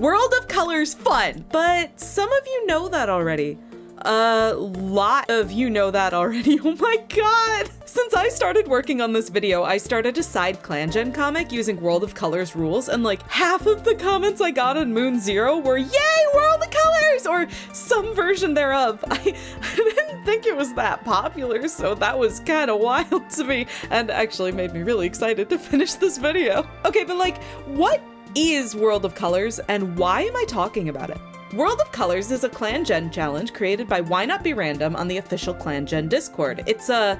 World of Colors fun, but some of you know that already. A lot of you know that already. Oh my god! Since I started working on this video, I started a side ClanGen comic using World of Colors rules, and like half of the comments I got on Moon Zero were, "Yay, World of Colors!" or some version thereof. I didn't think it was that popular, so that was kind of wild to me, and actually made me really excited to finish this video. Okay, but like, what is World of Colors, and why am I talking about it? World of Colors is a ClanGen challenge created by Why Not Be Random on the official ClanGen Discord. It's a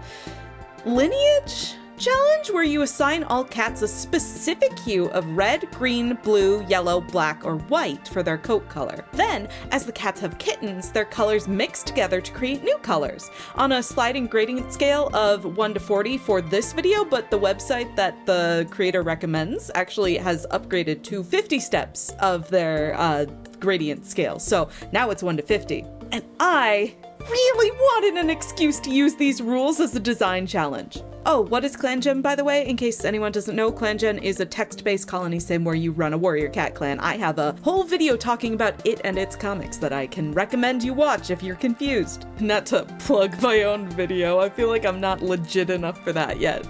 lineage challenge where you assign all cats a specific hue of red, green, blue, yellow, black, or white for their coat color. Then, as the cats have kittens, their colors mix together to create new colors on a sliding grading scale of 1 to 40 for this video, but the website that the creator recommends actually has upgraded to 50 steps of their gradient scale. So now it's 1 to 50. And I really wanted an excuse to use these rules as a design challenge. Oh, what is ClanGen, by the way? In case anyone doesn't know, ClanGen is a text-based colony sim where you run a warrior cat clan. I have a whole video talking about it and its comics that I can recommend you watch if you're confused. Not to plug my own video, I feel like I'm not legit enough for that yet.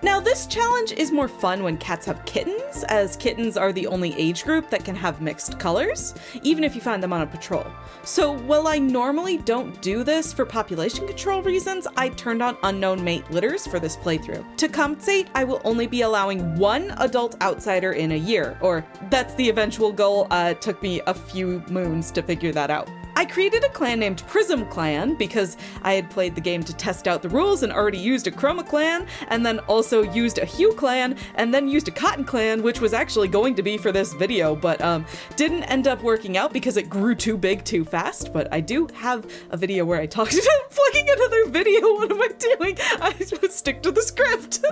Now, this challenge is more fun when cats have kittens, as kittens are the only age group that can have mixed colors, even if you find them on a patrol. So while I normally don't do this for population control reasons, I turned on unknown mate litters for this playthrough. To compensate, I will only be allowing 1 adult outsider in a year, or that's the eventual goal. It took me a few moons to figure that out. I created a clan named PrismClan because I had played the game to test out the rules and already used a Chroma clan, and then also used a Hue clan, and then used a Cotton clan, which was actually going to be for this video, but didn't end up working out because it grew too big too fast. But I do have a video where I talked about plugging another video. What am I doing? I just stick to the script.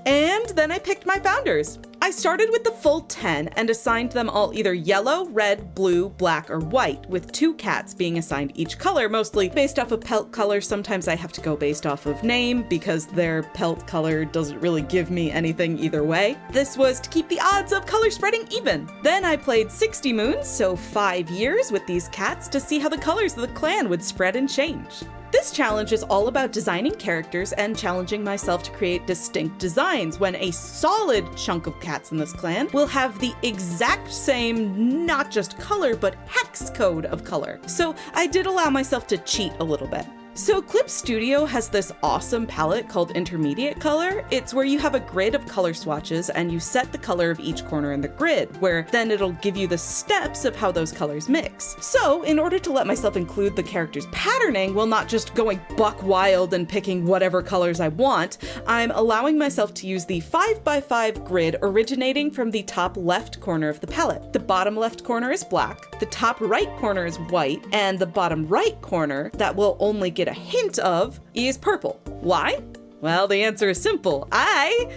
And then I picked my founders. I started with the full 10 and assigned them all either yellow, red, blue, black, or white, with 2 cats being assigned each color, mostly based off of pelt color. Sometimes I have to go based off of name because their pelt color doesn't really give me anything either way. This was to keep the odds of color spreading even. Then I played 60 moons, so 5 years, with these cats to see how the colors of the clan would spread and change. This challenge is all about designing characters and challenging myself to create distinct designs when a solid chunk of cats in this clan will have the exact same, not just color, but hex code of color. So I did allow myself to cheat a little bit. So Clip Studio has this awesome palette called Intermediate Color. It's where you have a grid of color swatches and you set the color of each corner in the grid, where then it'll give you the steps of how those colors mix. So in order to let myself include the character's patterning while not just going buck wild and picking whatever colors I want, I'm allowing myself to use the 5x5 grid originating from the top left corner of the palette. The bottom left corner is black, the top right corner is white, and the bottom right corner that will only get a hint of is purple. Why? Well, the answer is simple. I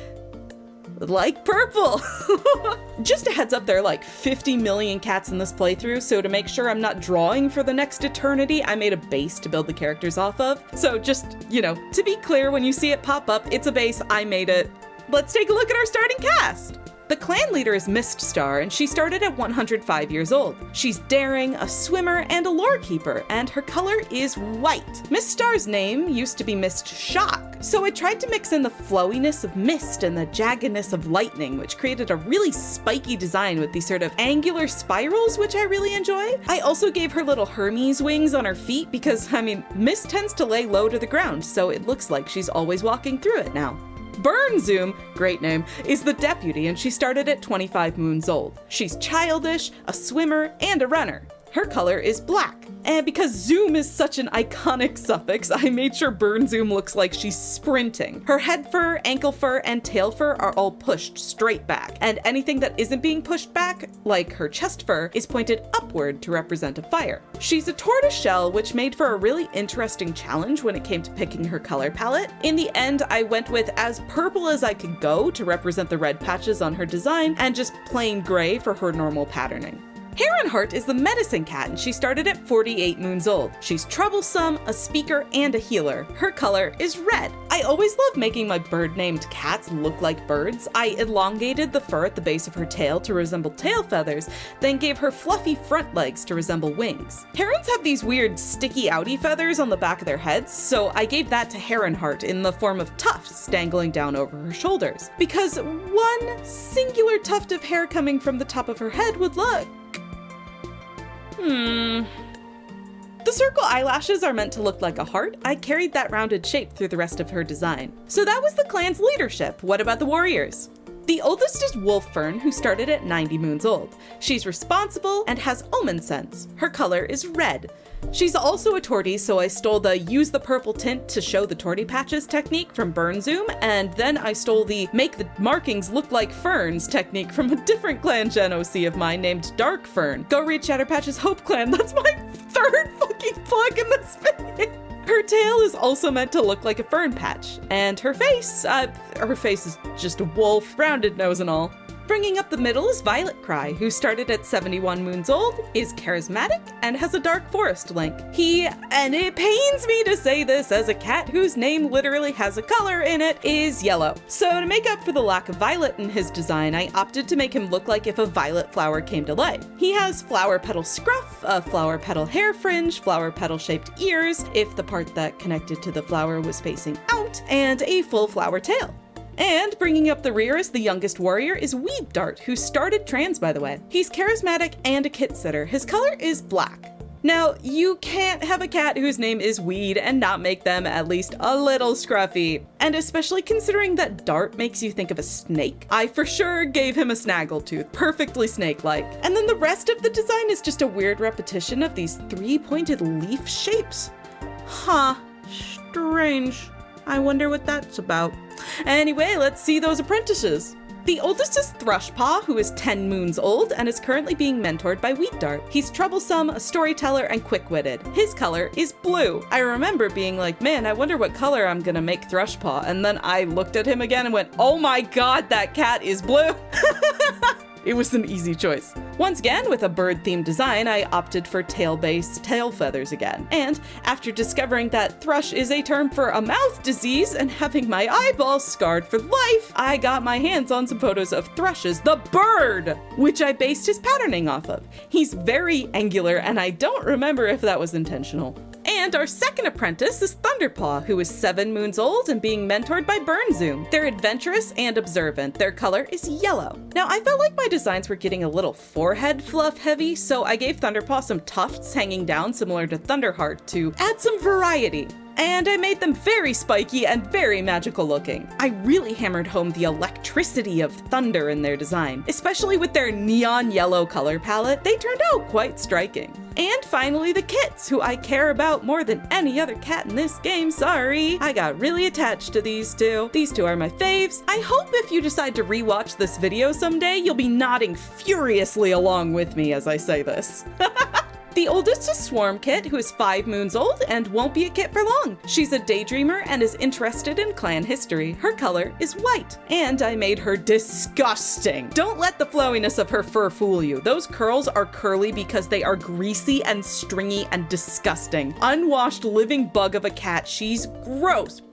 like purple. Just a heads up, there are like 50 million cats in this playthrough, so to make sure I'm not drawing for the next eternity, I made a base to build the characters off of. So just, you know, to be clear, when you see it pop up, it's a base, I made it. Let's take a look at our starting cast. The clan leader is Miststar, and she started at 105 years old. She's daring, a swimmer, and a lore keeper, and her color is white. Miststar's name used to be Mist Shock, so I tried to mix in the flowiness of mist and the jaggedness of lightning, which created a really spiky design with these sort of angular spirals, which I really enjoy. I also gave her little Hermes wings on her feet because, I mean, mist tends to lay low to the ground, so it looks like she's always walking through it now. Burnzoom, great name, is the deputy, and she started at 25 moons old. She's childish, a swimmer, and a runner. Her color is black. And because zoom is such an iconic suffix, I made sure Burnzoom looks like she's sprinting. Her head fur, ankle fur, and tail fur are all pushed straight back, and anything that isn't being pushed back, like her chest fur, is pointed upward to represent a fire. She's a tortoiseshell, which made for a really interesting challenge when it came to picking her color palette. In the end, I went with as purple as I could go to represent the red patches on her design, and just plain gray for her normal patterning. Heronheart is the medicine cat, and she started at 48 moons old. She's troublesome, a speaker, and a healer. Her color is red. I always love making my bird-named cats look like birds. I elongated the fur at the base of her tail to resemble tail feathers, then gave her fluffy front legs to resemble wings. Herons have these weird sticky outy feathers on the back of their heads, so I gave that to Heronheart in the form of tufts dangling down over her shoulders. Because one singular tuft of hair coming from the top of her head would look... The circle eyelashes are meant to look like a heart. I carried that rounded shape through the rest of her design. So that was the clan's leadership. What about the warriors? The oldest is Wolf Fern, who started at 90 moons old. She's responsible and has omen sense. Her color is red. She's also a tortie, so I stole the use the purple tint to show the tortie patches technique from Burn Zoom, and then I stole the make the markings look like ferns technique from a different ClanGen OC of mine named Dark Fern. Go read Shatterpatch's Hope Clan, that's my third fucking plug in this video! Her tail is also meant to look like a fern patch, and her face is just a wolf, rounded nose and all. Bringing up the middle is Violet Cry, who started at 71 moons old, is charismatic, and has a dark forest link. And it pains me to say this as a cat whose name literally has a color in it, is yellow. So to make up for the lack of violet in his design, I opted to make him look like if a violet flower came to life. He has flower petal scruff, a flower petal hair fringe, flower petal shaped ears, if the part that connected to the flower was facing out, and a full flower tail. And bringing up the rear as the youngest warrior is Weed Dart, who started trans, by the way. He's charismatic and a kit sitter. His color is black. Now, you can't have a cat whose name is Weed and not make them at least a little scruffy. And especially considering that Dart makes you think of a snake, I for sure gave him a snaggletooth, perfectly snake-like. And then the rest of the design is just a weird repetition of these three-pointed leaf shapes. Huh, strange. I wonder what that's about. Anyway, let's see those apprentices. The oldest is Thrushpaw, who is 10 moons old and is currently being mentored by Weed Dart. He's troublesome, a storyteller, and quick-witted. His color is blue. I remember being like, man, I wonder what color I'm gonna make Thrushpaw, and then I looked at him again and went, oh my god, that cat is blue! It was an easy choice. Once again, with a bird-themed design, I opted for tail-based tail feathers again. And after discovering that thrush is a term for a mouth disease and having my eyeballs scarred for life, I got my hands on some photos of Thrushes, the bird, which I based his patterning off of. He's very angular, and I don't remember if that was intentional. And our second apprentice is Thunderpaw, who is 7 moons old and being mentored by Burn Zoom. They're adventurous and observant. Their color is yellow. Now, I felt like my designs were getting a little forehead fluff heavy, so I gave Thunderpaw some tufts hanging down similar to Thunderheart to add some variety. And I made them very spiky and very magical looking. I really hammered home the electricity of thunder in their design, especially with their neon yellow color palette. They turned out quite striking. And finally, the kits, who I care about more than any other cat in this game, sorry. I got really attached to these two. These two are my faves. I hope if you decide to rewatch this video someday, you'll be nodding furiously along with me as I say this. The oldest is Swarm Kit, who is 5 moons old and won't be a kit for long. She's a daydreamer and is interested in clan history. Her color is white. And I made her disgusting. Don't let the flowiness of her fur fool you. Those curls are curly because they are greasy and stringy and disgusting. Unwashed living bug of a cat. She's gross.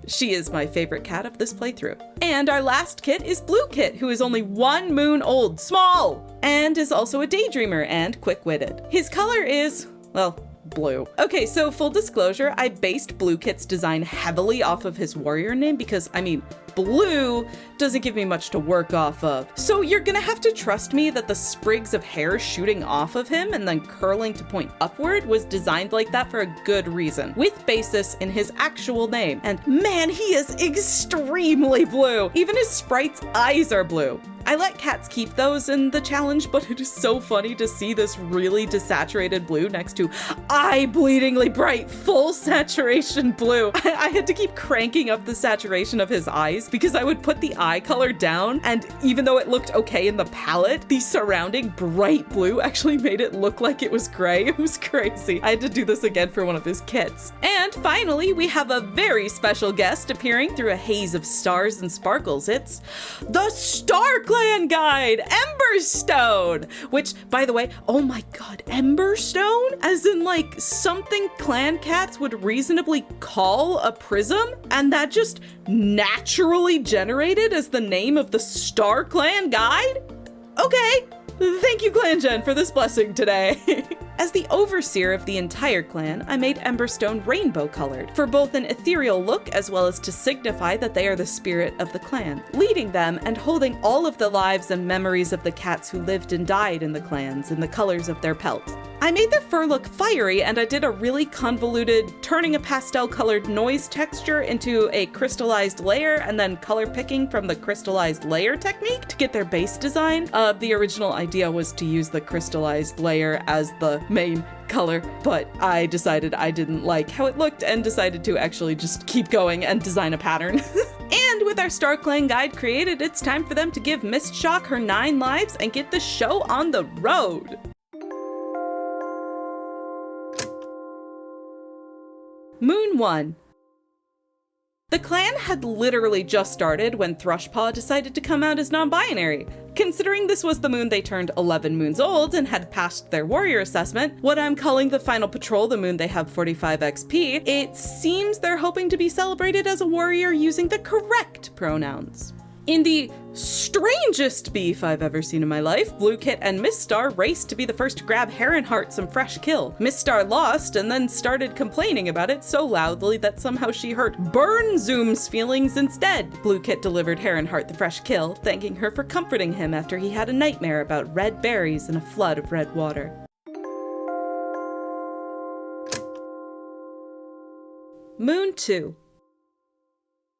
She is my favorite cat of this playthrough. And our last kit is Blue Kit, who is only 1 moon old, small, and is also a daydreamer and quick-witted. His color is, well, blue. Okay, so full disclosure, I based Blue Kit's design heavily off of his warrior name because, I mean, blue doesn't give me much to work off of. So you're gonna have to trust me that the sprigs of hair shooting off of him and then curling to point upward was designed like that for a good reason, with basis in his actual name. And man, he is extremely blue. Even his sprite's eyes are blue. I let cats keep those in the challenge, but it is so funny to see this really desaturated blue next to eye-bleedingly bright, full saturation blue. I had to keep cranking up the saturation of his eyes because I would put the eye color down, and even though it looked okay in the palette, the surrounding bright blue actually made it look like it was gray. It was crazy. I had to do this again for one of his kits. And finally, we have a very special guest appearing through a haze of stars and sparkles. It's the Star Clan! Clan Guide, Emberstone! Which, by the way, oh my god, Emberstone? As in like something clan cats would reasonably call a prism? And that just naturally generated as the name of the Star Clan Guide? Okay, thank you ClanGen for this blessing today. As the overseer of the entire clan, I made Emberstone rainbow colored, for both an ethereal look as well as to signify that they are the spirit of the clan, leading them and holding all of the lives and memories of the cats who lived and died in the clans in the colors of their pelt. I made their fur look fiery, and I did a really convoluted turning a pastel colored noise texture into a crystallized layer and then color picking from the crystallized layer technique to get their base design. The original idea was to use the crystallized layer as the main color, but I decided I didn't like how it looked and decided to actually just keep going and design a pattern. And with our Star Clan Guide created, it's time for them to give Miss Shock her 9 lives and get the show on the road. Moon 1. The clan had literally just started when Thrushpaw decided to come out as non-binary. Considering this was the moon they turned 11 moons old and had passed their warrior assessment, what I'm calling the final patrol, the moon they have 45 XP, it seems they're hoping to be celebrated as a warrior using the correct pronouns. In the strangest beef I've ever seen in my life, Blue Kit and Miss Star raced to be the first to grab Heronheart some fresh kill. Miss Star lost and then started complaining about it so loudly that somehow she hurt Burnzoom's feelings instead. Blue Kit delivered Heronheart the fresh kill, thanking her for comforting him after he had a nightmare about red berries and a flood of red water. Moon 2.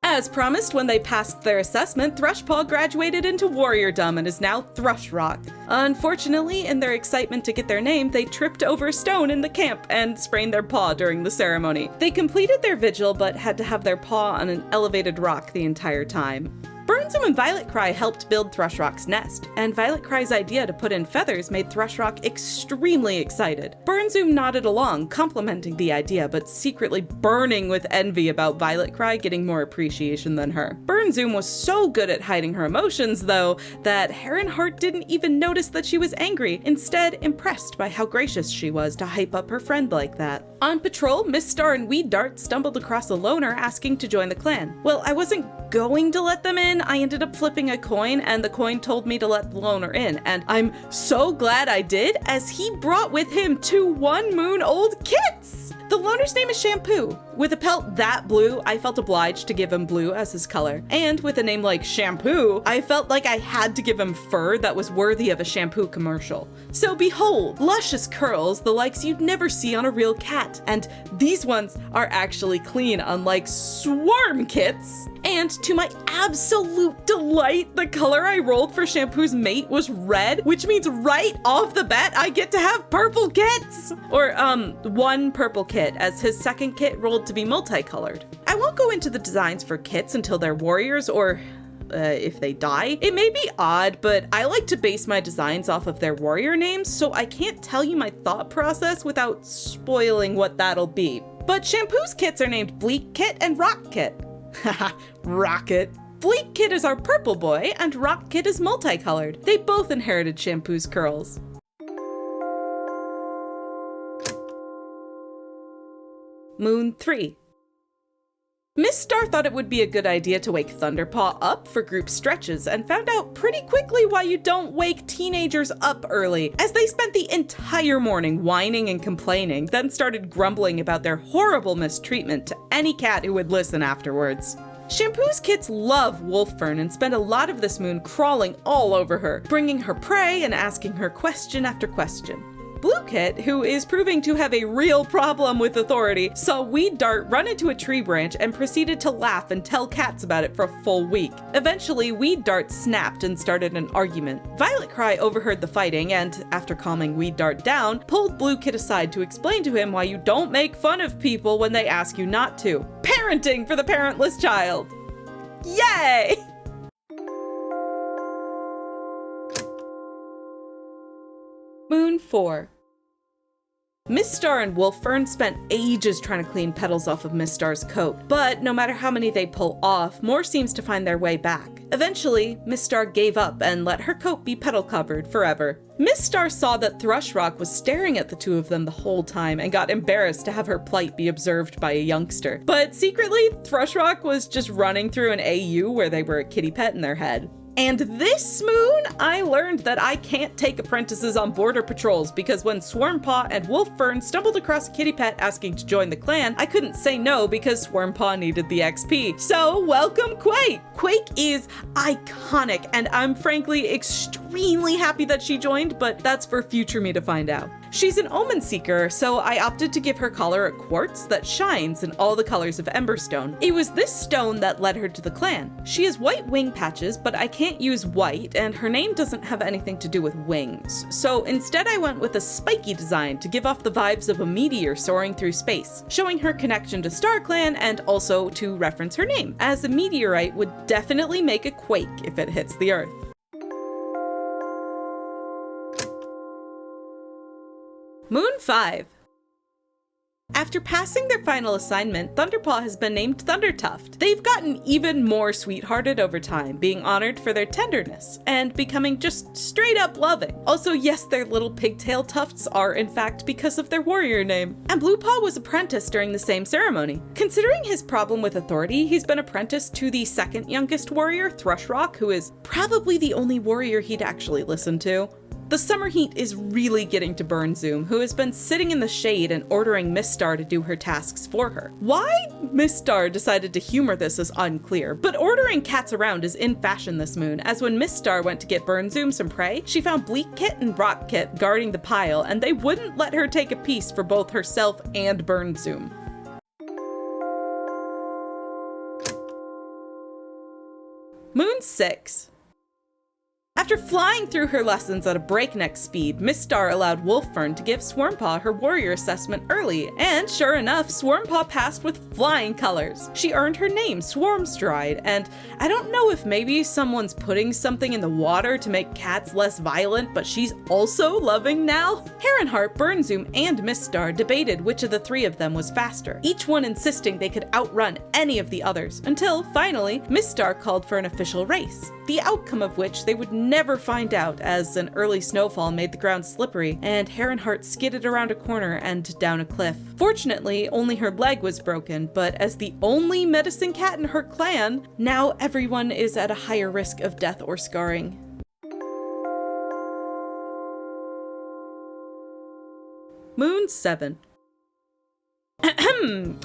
As promised, when they passed their assessment, Thrushpaw graduated into warriordom and is now Thrushrock. Unfortunately, in their excitement to get their name, they tripped over a stone in the camp and sprained their paw during the ceremony. They completed their vigil, but had to have their paw on an elevated rock the entire time. Burnzoom and Violetcry helped build Thrushrock's nest, and Violetcry's idea to put in feathers made Thrushrock extremely excited. Burnzoom nodded along, complimenting the idea, but secretly burning with envy about Violetcry getting more appreciation than her. Burnzoom was so good at hiding her emotions, though, that Heronheart didn't even notice that she was angry, instead impressed by how gracious she was to hype up her friend like that. On patrol, Miss Star and Weed Dart stumbled across a loner asking to join the clan. Well, I wasn't going to let them in, I ended up flipping a coin and the coin told me to let the loner in, and I'm so glad I did, as he brought with him 2 1-moon-old kits! The loner's name is Shampoo. With a pelt that blue, I felt obliged to give him blue as his color. And with a name like Shampoo, I felt like I had to give him fur that was worthy of a shampoo commercial. So behold, luscious curls, the likes you'd never see on a real cat. And these ones are actually clean, unlike swarm kits. And to my absolute delight, the color I rolled for Shampoo's mate was red, which means right off the bat, I get to have purple kits! Or, 1 purple kit, as his second kit rolled to be multicolored. I won't go into the designs for kits until they're warriors, or if they die. It may be odd, but I like to base my designs off of their warrior names, so I can't tell you my thought process without spoiling what that'll be. But Shampoo's kits are named Bleak Kit and Rock Kit. Haha, Rocket. Bleak Kit is our purple boy, and Rock Kit is multicolored. They both inherited Shampoo's curls. Moon 3. Miss Star thought it would be a good idea to wake Thunderpaw up for group stretches and found out pretty quickly why you don't wake teenagers up early, as they spent the entire morning whining and complaining, then started grumbling about their horrible mistreatment to any cat who would listen afterwards. Shampoo's kits love Wolffern and spend a lot of this moon crawling all over her, bringing her prey and asking her question after question. Blue Kit, who is proving to have a real problem with authority, saw Weed Dart run into a tree branch and proceeded to laugh and tell cats about it for a full week. Eventually, Weed Dart snapped and started an argument. Violetcry overheard the fighting and, after calming Weed Dart down, pulled Blue Kit aside to explain to him why you don't make fun of people when they ask you not to. Parenting for the parentless child! Yay! Moon 4. Miststar and Wolffern spent ages trying to clean petals off of Miststar's coat, but no matter how many they pull off, more seems to find their way back. Eventually, Miststar gave up and let her coat be petal covered forever. Miststar saw that Thrushrock was staring at the two of them the whole time and got embarrassed to have her plight be observed by a youngster. But secretly, Thrushrock was just running through an AU where they were a kitty pet in their head. And this moon, I learned that I can't take apprentices on border patrols because when Swarmpaw and Wolffern stumbled across a kitty pet asking to join the clan, I couldn't say no because Swarmpaw needed the XP. So welcome Quake! Quake is iconic, and I'm frankly extremely happy that she joined, but that's for future me to find out. She's an omen seeker, so I opted to give her collar a quartz that shines in all the colors of Emberstone. It was this stone that led her to the clan. She has white wing patches, but I can't use white, and her name doesn't have anything to do with wings. So instead I went with a spiky design to give off the vibes of a meteor soaring through space, showing her connection to StarClan and also to reference her name, as a meteorite would definitely make a quake if it hits the Earth. Moon 5. After passing their final assignment, Thunderpaw has been named Thundertuft. They've gotten even more sweethearted over time, being honored for their tenderness, and becoming just straight up loving. Also, yes, their little pigtail tufts are in fact because of their warrior name. And Bluepaw was apprenticed during the same ceremony. Considering his problem with authority, he's been apprenticed to the second youngest warrior, Thrushrock, who is probably the only warrior he'd actually listen to. The summer heat is really getting to Burnzoom, who has been sitting in the shade and ordering Miststar to do her tasks for her. Why Miststar decided to humor this is unclear, but ordering cats around is in fashion this moon, as when Miststar went to get Burnzoom some prey, she found Bleakkit and Rockkit guarding the pile, and they wouldn't let her take a piece for both herself and Burnzoom. Moon 6. After flying through her lessons at a breakneck speed, Miststar allowed Wolffern to give Swarmpaw her warrior assessment early, and sure enough, Swarmpaw passed with flying colors. She earned her name, Swarmstride, and I don't know if maybe someone's putting something in the water to make cats less violent, but she's also loving now. Heronheart, Burnzoom, and Miststar debated which of the three of them was faster, each one insisting they could outrun any of the others, until finally, Miststar called for an official race, the outcome of which they would never find out, as an early snowfall made the ground slippery, and Heronheart skidded around a corner and down a cliff. Fortunately, only her leg was broken, but as the only medicine cat in her clan, now everyone is at a higher risk of death or scarring. Moon 7.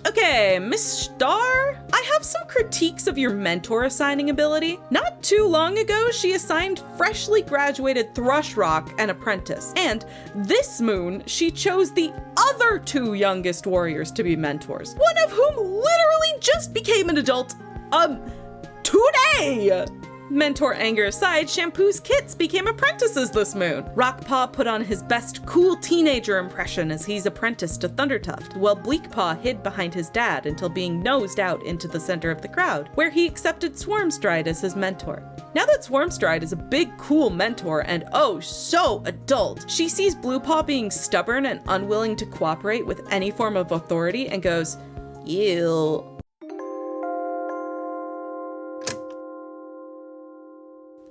Okay, Miss Star? I have some critiques of your mentor assigning ability. Not too long ago, she assigned freshly graduated Thrushrock an apprentice, and this moon, she chose the other two youngest warriors to be mentors, one of whom literally just became an adult, today! Mentor anger aside, Shampoo's kits became apprentices this moon. Rockpaw put on his best cool teenager impression as he's apprenticed to Thundertuft, while Bleakpaw hid behind his dad until being nosed out into the center of the crowd, where he accepted Swarmstride as his mentor. Now that Swarmstride is a big, cool mentor and oh, so adult, she sees Bluepaw being stubborn and unwilling to cooperate with any form of authority and goes, ew.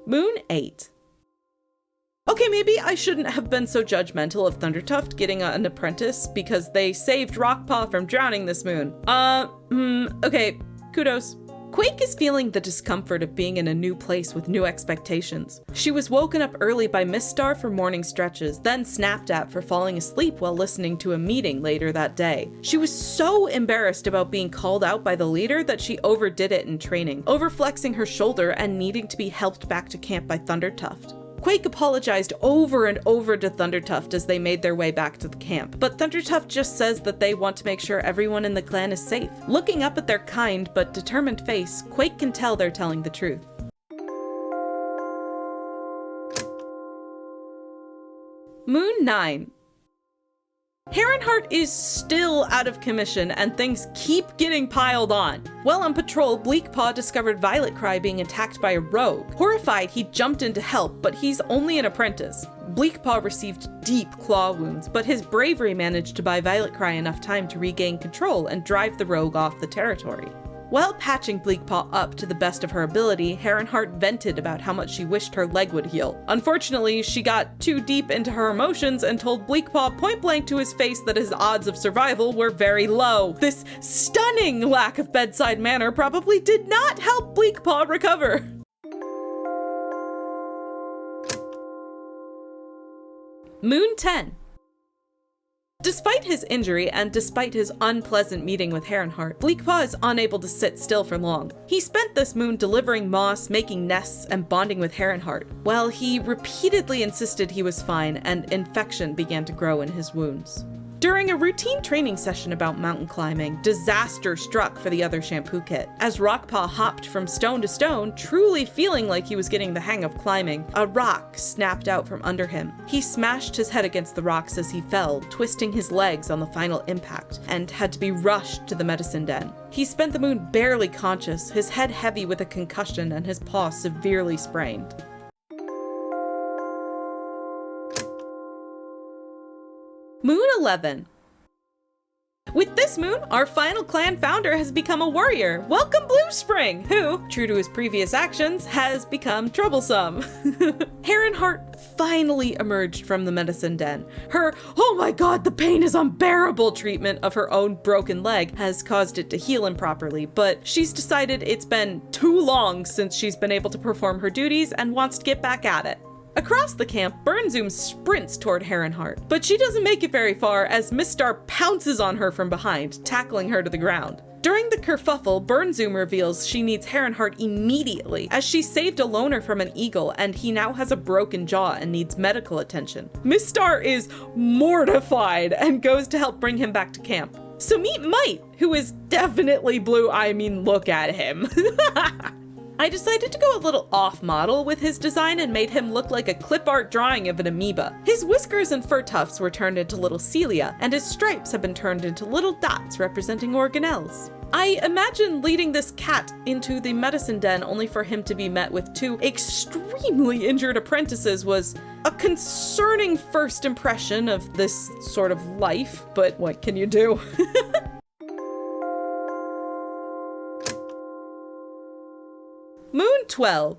Moon 8. Okay, maybe I shouldn't have been so judgmental of Thundertuft getting an apprentice because they saved Rockpaw from drowning this moon. Okay, kudos. Quake is feeling the discomfort of being in a new place with new expectations. She was woken up early by Miststar for morning stretches, then snapped at for falling asleep while listening to a meeting later that day. She was so embarrassed about being called out by the leader that she overdid it in training, overflexing her shoulder and needing to be helped back to camp by Thundertuft. Quake apologized over and over to Thundertuft as they made their way back to the camp, but Thundertuft just says that they want to make sure everyone in the clan is safe. Looking up at their kind but determined face, Quake can tell they're telling the truth. Moon 9. Heronheart is still out of commission and things keep getting piled on. While on patrol, Bleakpaw discovered Violetcry being attacked by a rogue. Horrified, he jumped in to help, but he's only an apprentice. Bleakpaw received deep claw wounds, but his bravery managed to buy Violetcry enough time to regain control and drive the rogue off the territory. While patching Bleakpaw up to the best of her ability, Herrenheart vented about how much she wished her leg would heal. Unfortunately, she got too deep into her emotions and told Bleakpaw point blank to his face that his odds of survival were very low. This stunning lack of bedside manner probably did not help Bleakpaw recover. Moon 10. Despite his injury and despite his unpleasant meeting with Herrenheart, Bleakpaw is unable to sit still for long. He spent this moon delivering moss, making nests, and bonding with Herrenheart, while he repeatedly insisted he was fine and infection began to grow in his wounds. During a routine training session about mountain climbing, disaster struck for the other shampoo kit. As Rockpaw hopped from stone to stone, truly feeling like he was getting the hang of climbing, a rock snapped out from under him. He smashed his head against the rocks as he fell, twisting his legs on the final impact, and had to be rushed to the medicine den. He spent the moon barely conscious, his head heavy with a concussion and his paw severely sprained. Moon 11. With this moon, our final clan founder has become a warrior. Welcome Bluespring, who, true to his previous actions, has become troublesome. Herrenheart finally emerged from the medicine den. Her, "oh my god, the pain is unbearable" treatment of her own broken leg has caused it to heal improperly, but she's decided it's been too long since she's been able to perform her duties and wants to get back at it. Across the camp, Burnzoom sprints toward Herrenheart, but she doesn't make it very far as Miss Star pounces on her from behind, tackling her to the ground. During the kerfuffle, Burnzoom reveals she needs Herrenheart immediately, as she saved a loner from an eagle and he now has a broken jaw and needs medical attention. Miss Star is mortified and goes to help bring him back to camp. So meet Mite, who is definitely blue. I mean, look at him. I decided to go a little off-model with his design and made him look like a clip art drawing of an amoeba. His whiskers and fur tufts were turned into little cilia, and his stripes have been turned into little dots representing organelles. I imagine leading this cat into the medicine den only for him to be met with two extremely injured apprentices was a concerning first impression of this sort of life, but what can you do? Moon 12.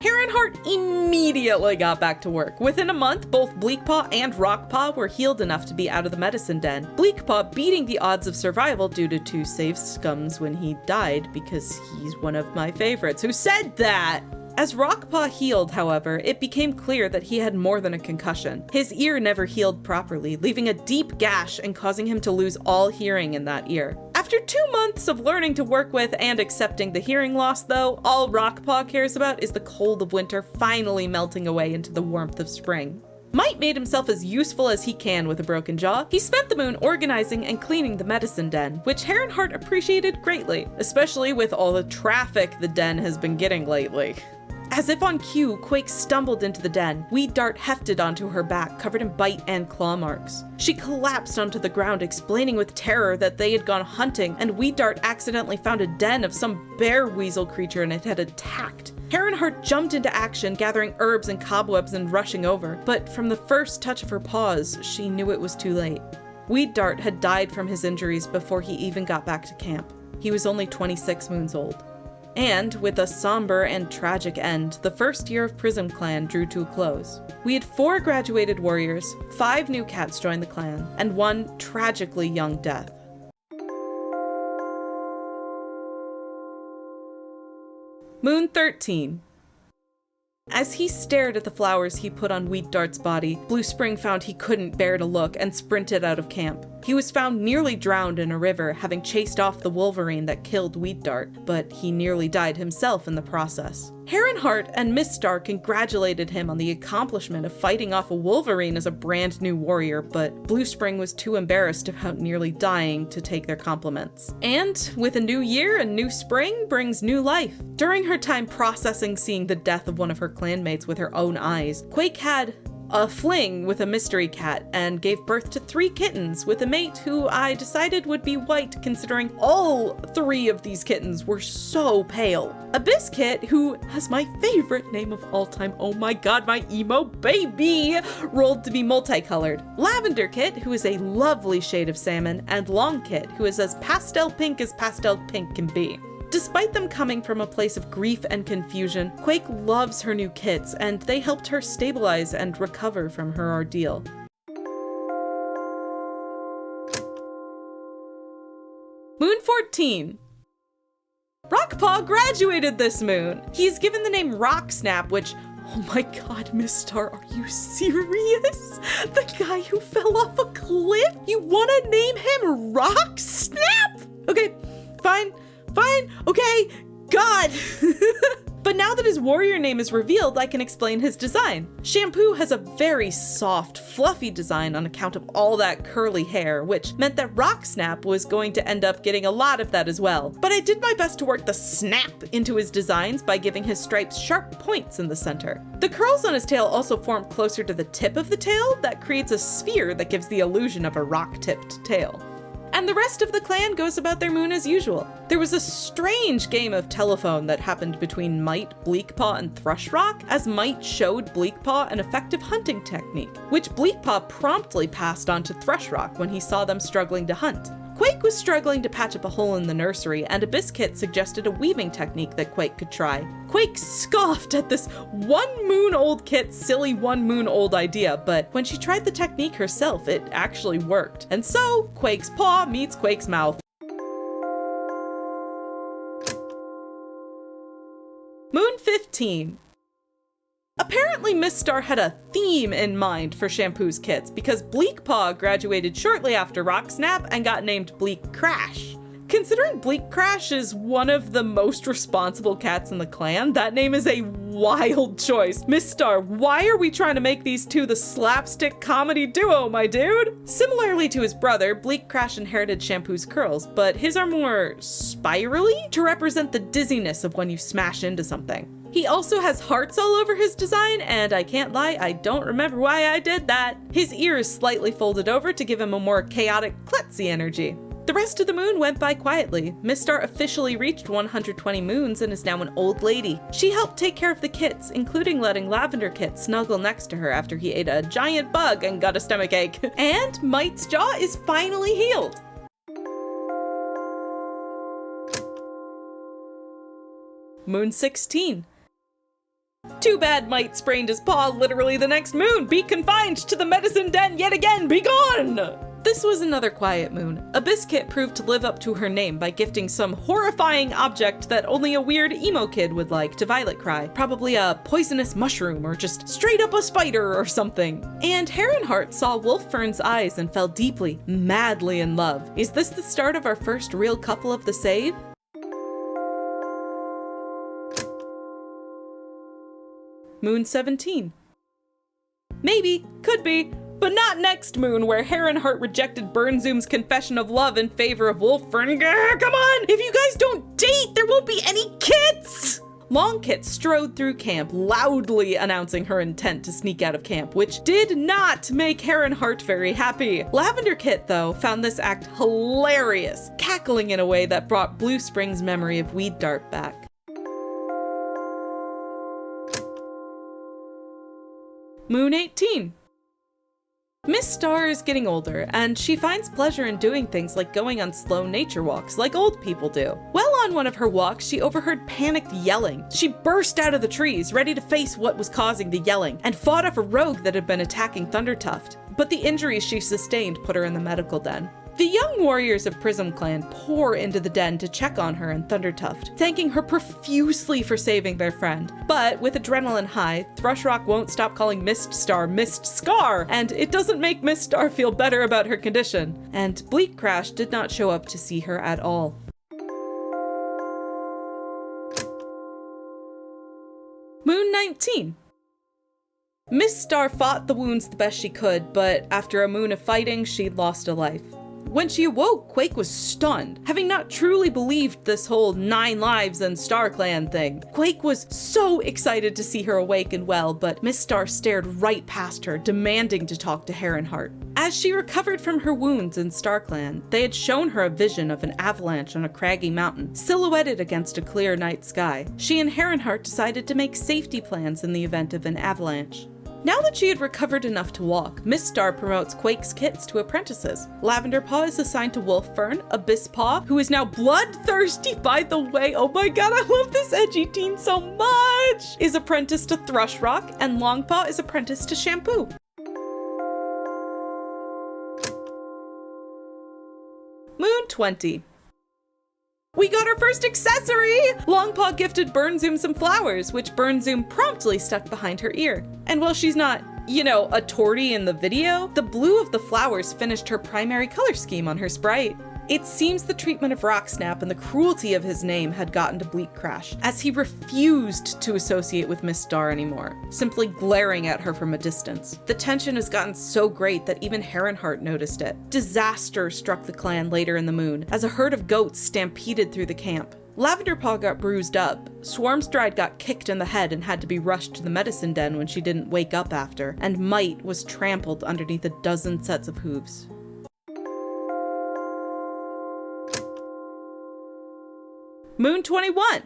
Herrenheart immediately got back to work. Within a month, both Bleakpaw and Rockpaw were healed enough to be out of the medicine den. Bleakpaw beating the odds of survival due to 2 save scums when he died, because he's one of my favorites. Who said that? As Rockpaw healed, however, it became clear that he had more than a concussion. His ear never healed properly, leaving a deep gash and causing him to lose all hearing in that ear. After 2 months of learning to work with and accepting the hearing loss, though, all Rockpaw cares about is the cold of winter finally melting away into the warmth of spring. Mite made himself as useful as he can with a broken jaw. He spent the moon organizing and cleaning the medicine den, which Herrenheart appreciated greatly, especially with all the traffic the den has been getting lately. As if on cue, Quake stumbled into the den. Weed Dart hefted onto her back, covered in bite and claw marks. She collapsed onto the ground, explaining with terror that they had gone hunting, and Weed Dart accidentally found a den of some bear weasel creature and it had attacked. Herrenheart jumped into action, gathering herbs and cobwebs and rushing over, but from the first touch of her paws, she knew it was too late. Weed Dart had died from his injuries before he even got back to camp. He was only 26 moons old. And, with a somber and tragic end, the first year of PrismClan drew to a close. We had 4 graduated warriors, 5 new cats joined the clan, and 1 tragically young death. Moon 13. As he stared at the flowers he put on Weed Dart's body, Bluespring found he couldn't bear to look and sprinted out of camp. He was found nearly drowned in a river, having chased off the wolverine that killed Weed Dart, but he nearly died himself in the process. Herrenheart and Miss Star congratulated him on the accomplishment of fighting off a wolverine as a brand new warrior, but Bluespring was too embarrassed about nearly dying to take their compliments. And with a new year and new spring brings new life. During her time processing seeing the death of one of her clanmates with her own eyes, Quake had a fling with a mystery cat and gave birth to 3 kittens with a mate who I decided would be white considering all 3 of these kittens were so pale. A biscuit who has my favorite name of all time, oh my god, my emo baby, rolled to be multicolored. Lavender Kit, who is a lovely shade of salmon, and Long Kit, who is as pastel pink can be. Despite them coming from a place of grief and confusion, Quake loves her new kits, and they helped her stabilize and recover from her ordeal. Moon 14. Rockpaw graduated this moon. He's given the name Rock Snap, which, oh my god, Miss Star, are you serious? The guy who fell off a cliff? You wanna name him Rock Snap? Okay, fine, okay, God. But now that his warrior name is revealed, I can explain his design. Shampoo has a very soft, fluffy design on account of all that curly hair, which meant that Rock Snap was going to end up getting a lot of that as well. But I did my best to work the snap into his designs by giving his stripes sharp points in the center. The curls on his tail also form closer to the tip of the tail that creates a sphere that gives the illusion of a rock-tipped tail. And the rest of the clan goes about their moon as usual. There was a strange game of telephone that happened between Mite, Bleakpaw, and Thrushrock, as Mite showed Bleakpaw an effective hunting technique, which Bleakpaw promptly passed on to Thrushrock when he saw them struggling to hunt. Quake was struggling to patch up a hole in the nursery, and a biscuit suggested a weaving technique that Quake could try. Quake scoffed at this 1 moon old kit's silly 1 moon old idea, but when she tried the technique herself, it actually worked. And so, Quake's paw meets Quake's mouth. Moon 15. Apparently Miss Star had a theme in mind for Shampoo's kits because Bleakpaw graduated shortly after Rock Snap and got named Bleak Crash. Considering Bleak Crash is one of the most responsible cats in the clan, that name is a wild choice. Miss Star, why are we trying to make these 2 the slapstick comedy duo, my dude? Similarly to his brother, Bleak Crash inherited Shampoo's curls, but his are more spirally to represent the dizziness of when you smash into something. He also has hearts all over his design, and I can't lie, I don't remember why I did that. His ears slightly folded over to give him a more chaotic, klutzy energy. The rest of the moon went by quietly. Miss Star officially reached 120 moons and is now an old lady. She helped take care of the kits, including letting Lavender Kit snuggle next to her after he ate a giant bug and got a stomachache. And Mite's jaw is finally healed. Moon 16. Too bad Mite sprained his paw literally the next moon. Be confined to the medicine den yet again. Be gone! This was another quiet moon. A biscuit proved to live up to her name by gifting some horrifying object that only a weird emo kid would like to Violet Cry. Probably a poisonous mushroom or just straight up a spider or something. And Heronheart saw Wolffern's eyes and fell deeply, madly in love. Is this the start of our first real couple of the save? Moon 17. Maybe, could be, but not next moon where Heronheart rejected Burnzoom's confession of love in favor of Wolffern. Come on! If you guys don't date, there won't be any kids! Longkit strode through camp, loudly announcing her intent to sneak out of camp, which did not make Heronheart very happy. Lavender Kit, though, found this act hilarious, cackling in a way that brought Blue Spring's memory of Weed Dart back. Moon 18. Miss Star is getting older, and she finds pleasure in doing things like going on slow nature walks, like old people do. Well, on one of her walks, she overheard panicked yelling. She burst out of the trees, ready to face what was causing the yelling, and fought off a rogue that had been attacking Thundertuft. But the injuries she sustained put her in the medical den. The young warriors of PrismClan pour into the den to check on her and Thundertuft, thanking her profusely for saving their friend. But with adrenaline high, Thrushrock won't stop calling Mist Star Mist Scar, and it doesn't make Miss Star feel better about her condition. And Bleak Crash did not show up to see her at all. Moon 19. Miss Star fought the wounds the best she could, but after a moon of fighting, she'd lost a life. When she awoke, Quake was stunned, having not truly believed this whole 9 lives and Star Clan thing. Quake was so excited to see her awake and well, but Miss Star stared right past her, demanding to talk to Heronheart. As she recovered from her wounds in Star Clan, they had shown her a vision of an avalanche on a craggy mountain, silhouetted against a clear night sky. She and Heronheart decided to make safety plans in the event of an avalanche. Now that she had recovered enough to walk, Miss Star promotes Quake's kits to apprentices. Lavender Paw is assigned to Wolf Fern, Abyss Paw, who is now bloodthirsty by the way, oh my god, I love this edgy teen so much, is apprenticed to Thrush Rock, and Long Paw is apprenticed to Shampoo. Moon 20. We got our first accessory! Longpaw gifted Burnzoom some flowers, which Burnzoom promptly stuck behind her ear. And while she's not, you know, a tortie in the video, the blue of the flowers finished her primary color scheme on her sprite. It seems the treatment of Rocksnap and the cruelty of his name had gotten to Bleak Crash, as he refused to associate with Miss Star anymore, simply glaring at her from a distance. The tension has gotten so great that even Heronheart noticed it. Disaster struck the clan later in the moon, as a herd of goats stampeded through the camp. Lavender Paw got bruised up, Swarmstride got kicked in the head and had to be rushed to the medicine den when she didn't wake up after, and Mite was trampled underneath a dozen sets of hooves. Moon 21!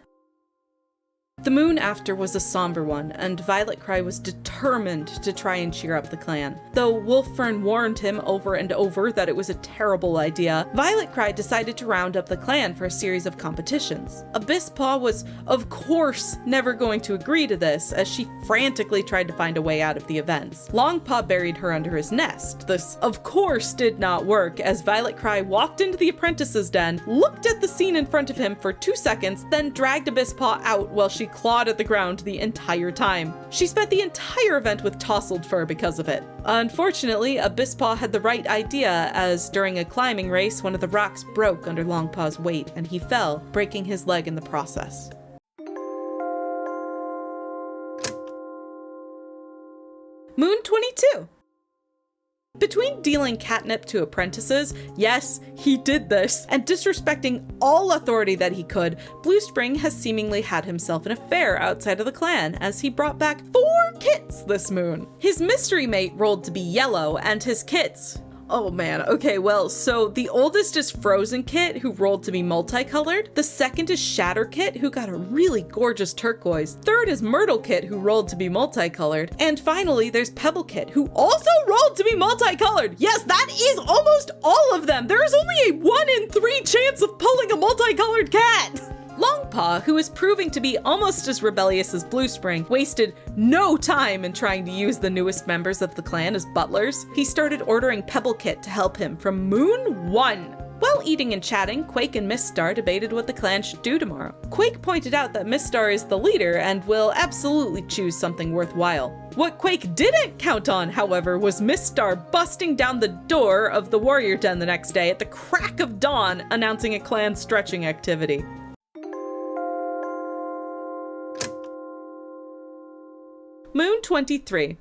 The moon after was a somber one, and Violet Cry was determined to try and cheer up the clan. Though Wolffern warned him over and over that it was a terrible idea, Violet Cry decided to round up the clan for a series of competitions. Abyss Paw was, of course, never going to agree to this, as she frantically tried to find a way out of the events. Longpaw buried her under his nest. This, of course, did not work, as Violet Cry walked into the apprentice's den, looked at the scene in front of him for 2 seconds, then dragged Abyss Paw out while she clawed at the ground the entire time. She spent the entire event with tousled fur because of it. Unfortunately, Abyss Paw had the right idea, as during a climbing race, one of the rocks broke under Longpaw's weight and he fell, breaking his leg in the process. Moon 22! Between dealing catnip to apprentices, yes, he did this, and disrespecting all authority that he could, Blue Spring has seemingly had himself an affair outside of the clan, as he brought back 4 kits this moon. His mystery mate rolled to be yellow, and his kits... Oh man, okay, well, so the oldest is Frozen Kit, who rolled to be multicolored. The second is Shatter Kit, who got a really gorgeous turquoise. Third is Myrtle Kit, who rolled to be multicolored. And finally, there's Pebble Kit, who also rolled to be multicolored. Yes, that is almost all of them. There is only a 1 in 3 chance of pulling a multicolored cat. Longpaw, who is proving to be almost as rebellious as Blue Spring, wasted no time in trying to use the newest members of the clan as butlers. He started ordering Pebble Kit to help him from Moon 1. While eating and chatting, Quake and Miss Star debated what the clan should do tomorrow. Quake pointed out that Miss Star is the leader and will absolutely choose something worthwhile. What Quake didn't count on, however, was Miss Star busting down the door of the warrior den the next day at the crack of dawn, announcing a clan stretching activity. Moon 23.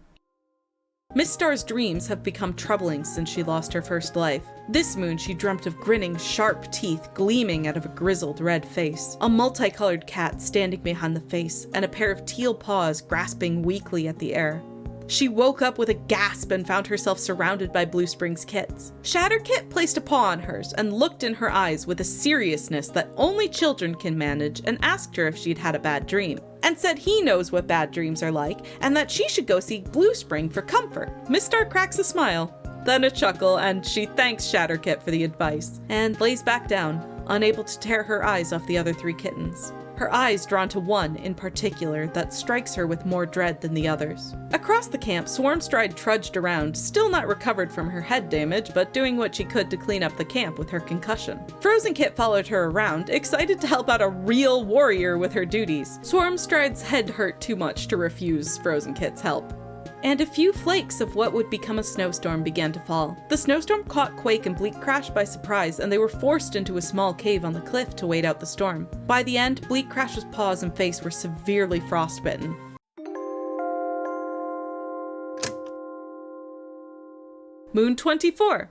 Miss Star's dreams have become troubling since she lost her first life. This moon she dreamt of grinning, sharp teeth gleaming out of a grizzled red face, a multicolored cat standing behind the face, and a pair of teal paws grasping weakly at the air. She woke up with a gasp and found herself surrounded by Blue Spring's kits. Shatter Kit placed a paw on hers and looked in her eyes with a seriousness that only children can manage, and asked her if she'd had a bad dream, and said he knows what bad dreams are like and that she should go see Blue Spring for comfort. Miss Star cracks a smile, then a chuckle, and she thanks Shatter Kit for the advice, and lays back down, unable to tear her eyes off the other 3 kittens. Her eyes drawn to one in particular that strikes her with more dread than the others. Across the camp, Swarmstride trudged around, still not recovered from her head damage, but doing what she could to clean up the camp with her concussion. Frozen Kit followed her around, excited to help out a real warrior with her duties. Swarmstride's head hurt too much to refuse Frozen Kit's help. And a few flakes of what would become a snowstorm began to fall. The snowstorm caught Quake and Bleak Crash by surprise, and they were forced into a small cave on the cliff to wait out the storm. By the end, Bleak Crash's paws and face were severely frostbitten. Moon 24.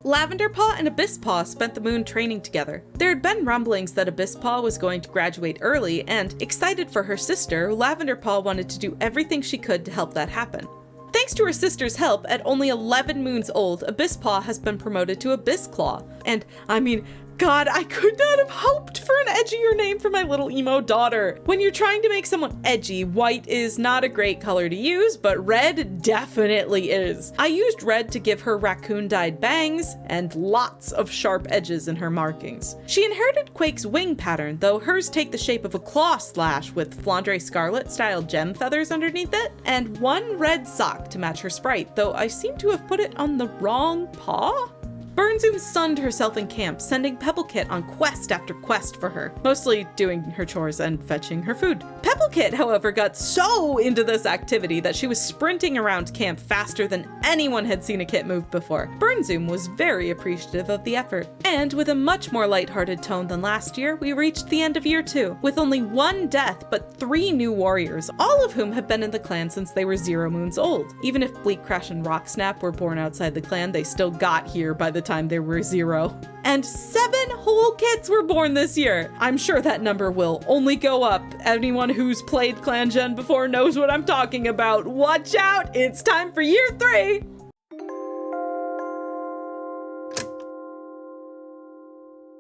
Lavender Paw and Abyss Paw spent the moon training together. There had been rumblings that Abyss Paw was going to graduate early, and excited for her sister, Lavender Paw wanted to do everything she could to help that happen. Thanks to her sister's help, at only 11 moons old, Abyss Paw has been promoted to Abyss Claw. And, I mean, God, I could not have hoped for an edgier name for my little emo daughter. When you're trying to make someone edgy, white is not a great color to use, but red definitely is. I used red to give her raccoon-dyed bangs and lots of sharp edges in her markings. She inherited Quake's wing pattern, though hers take the shape of a claw slash with Flandre Scarlet-style gem feathers underneath it, and one red sock to match her sprite, though I seem to have put it on the wrong paw? Burnzoom sunned herself in camp, sending Pebbлекit on quest after quest for her, mostly doing her chores and fetching her food. Pebbлекit, however, got so into this activity that she was sprinting around camp faster than anyone had seen a kit move before. Burnzoom was very appreciative of the effort. And with a much more lighthearted tone than last year, we reached the end of year 2, with only 1 death but 3 new warriors, all of whom have been in the clan since they were 0 moons old. Even if Bleak Crash and Rocksnap were born outside the clan, they still got here by the time there were 0. And 7 whole kits were born this year. I'm sure that number will only go up. Anyone who's played ClanGen before knows what I'm talking about. Watch out, it's time for year 3!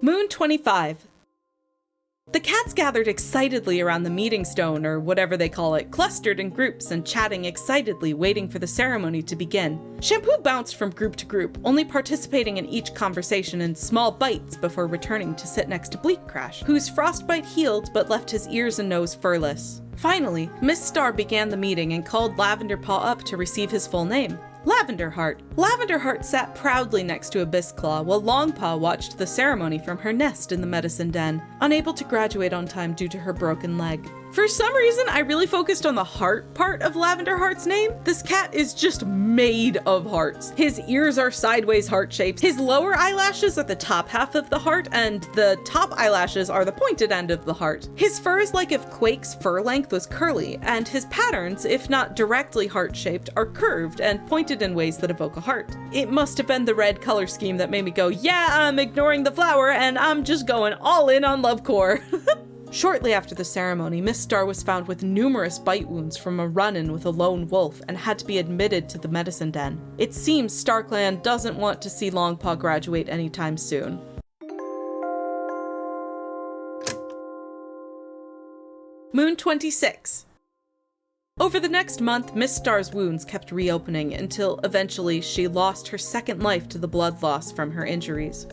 Moon 25. The cats gathered excitedly around the meeting stone, or whatever they call it, clustered in groups and chatting excitedly, waiting for the ceremony to begin. Shampoo bounced from group to group, only participating in each conversation in small bites before returning to sit next to Bleak Crash, whose frostbite healed but left his ears and nose furless. Finally, Miss Star began the meeting and called Lavender Paw up to receive his full name. Lavender Heart. Lavender Heart sat proudly next to Abyss Claw while Longpaw watched the ceremony from her nest in the medicine den, unable to graduate on time due to her broken leg. For some reason, I really focused on the heart part of Lavender Heart's name. This cat is just made of hearts. His ears are sideways heart shapes. His lower eyelashes are the top half of the heart, and the top eyelashes are the pointed end of the heart. His fur is like if Quake's fur length was curly, and his patterns, if not directly heart-shaped, are curved and pointed in ways that evoke a heart. It must have been the red color scheme that made me go, yeah, I'm ignoring the flower, and I'm just going all in on Lovecore. Shortly after the ceremony, Miss Star was found with numerous bite wounds from a run-in with a lone wolf and had to be admitted to the medicine den. It seems StarClan doesn't want to see Longpaw graduate anytime soon. Moon 26. Over the next month, Miss Star's wounds kept reopening until eventually she lost her second life to the blood loss from her injuries.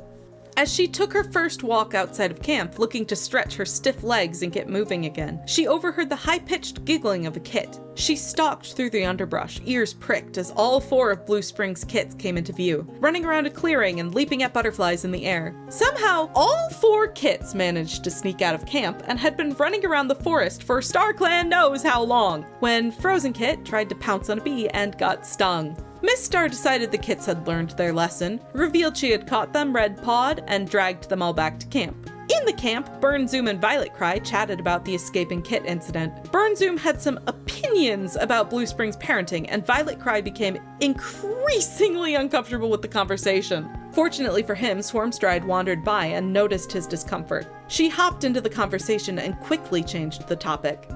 As she took her first walk outside of camp, looking to stretch her stiff legs and get moving again, she overheard the high-pitched giggling of a kit. She stalked through the underbrush, ears pricked as all 4 of Blue Spring's kits came into view, running around a clearing and leaping at butterflies in the air. Somehow, all 4 kits managed to sneak out of camp and had been running around the forest for StarClan knows how long, when Frozen Kit tried to pounce on a bee and got stung. Miss Star decided the kits had learned their lesson, revealed she had caught them red-pawed, and dragged them all back to camp. In the camp, Burnzoom and Violet Cry chatted about the escaping kit incident. Burnzoom had some opinions about Blue Spring's parenting, and Violet Cry became increasingly uncomfortable with the conversation. Fortunately for him, Swarmstride wandered by and noticed his discomfort. She hopped into the conversation and quickly changed the topic.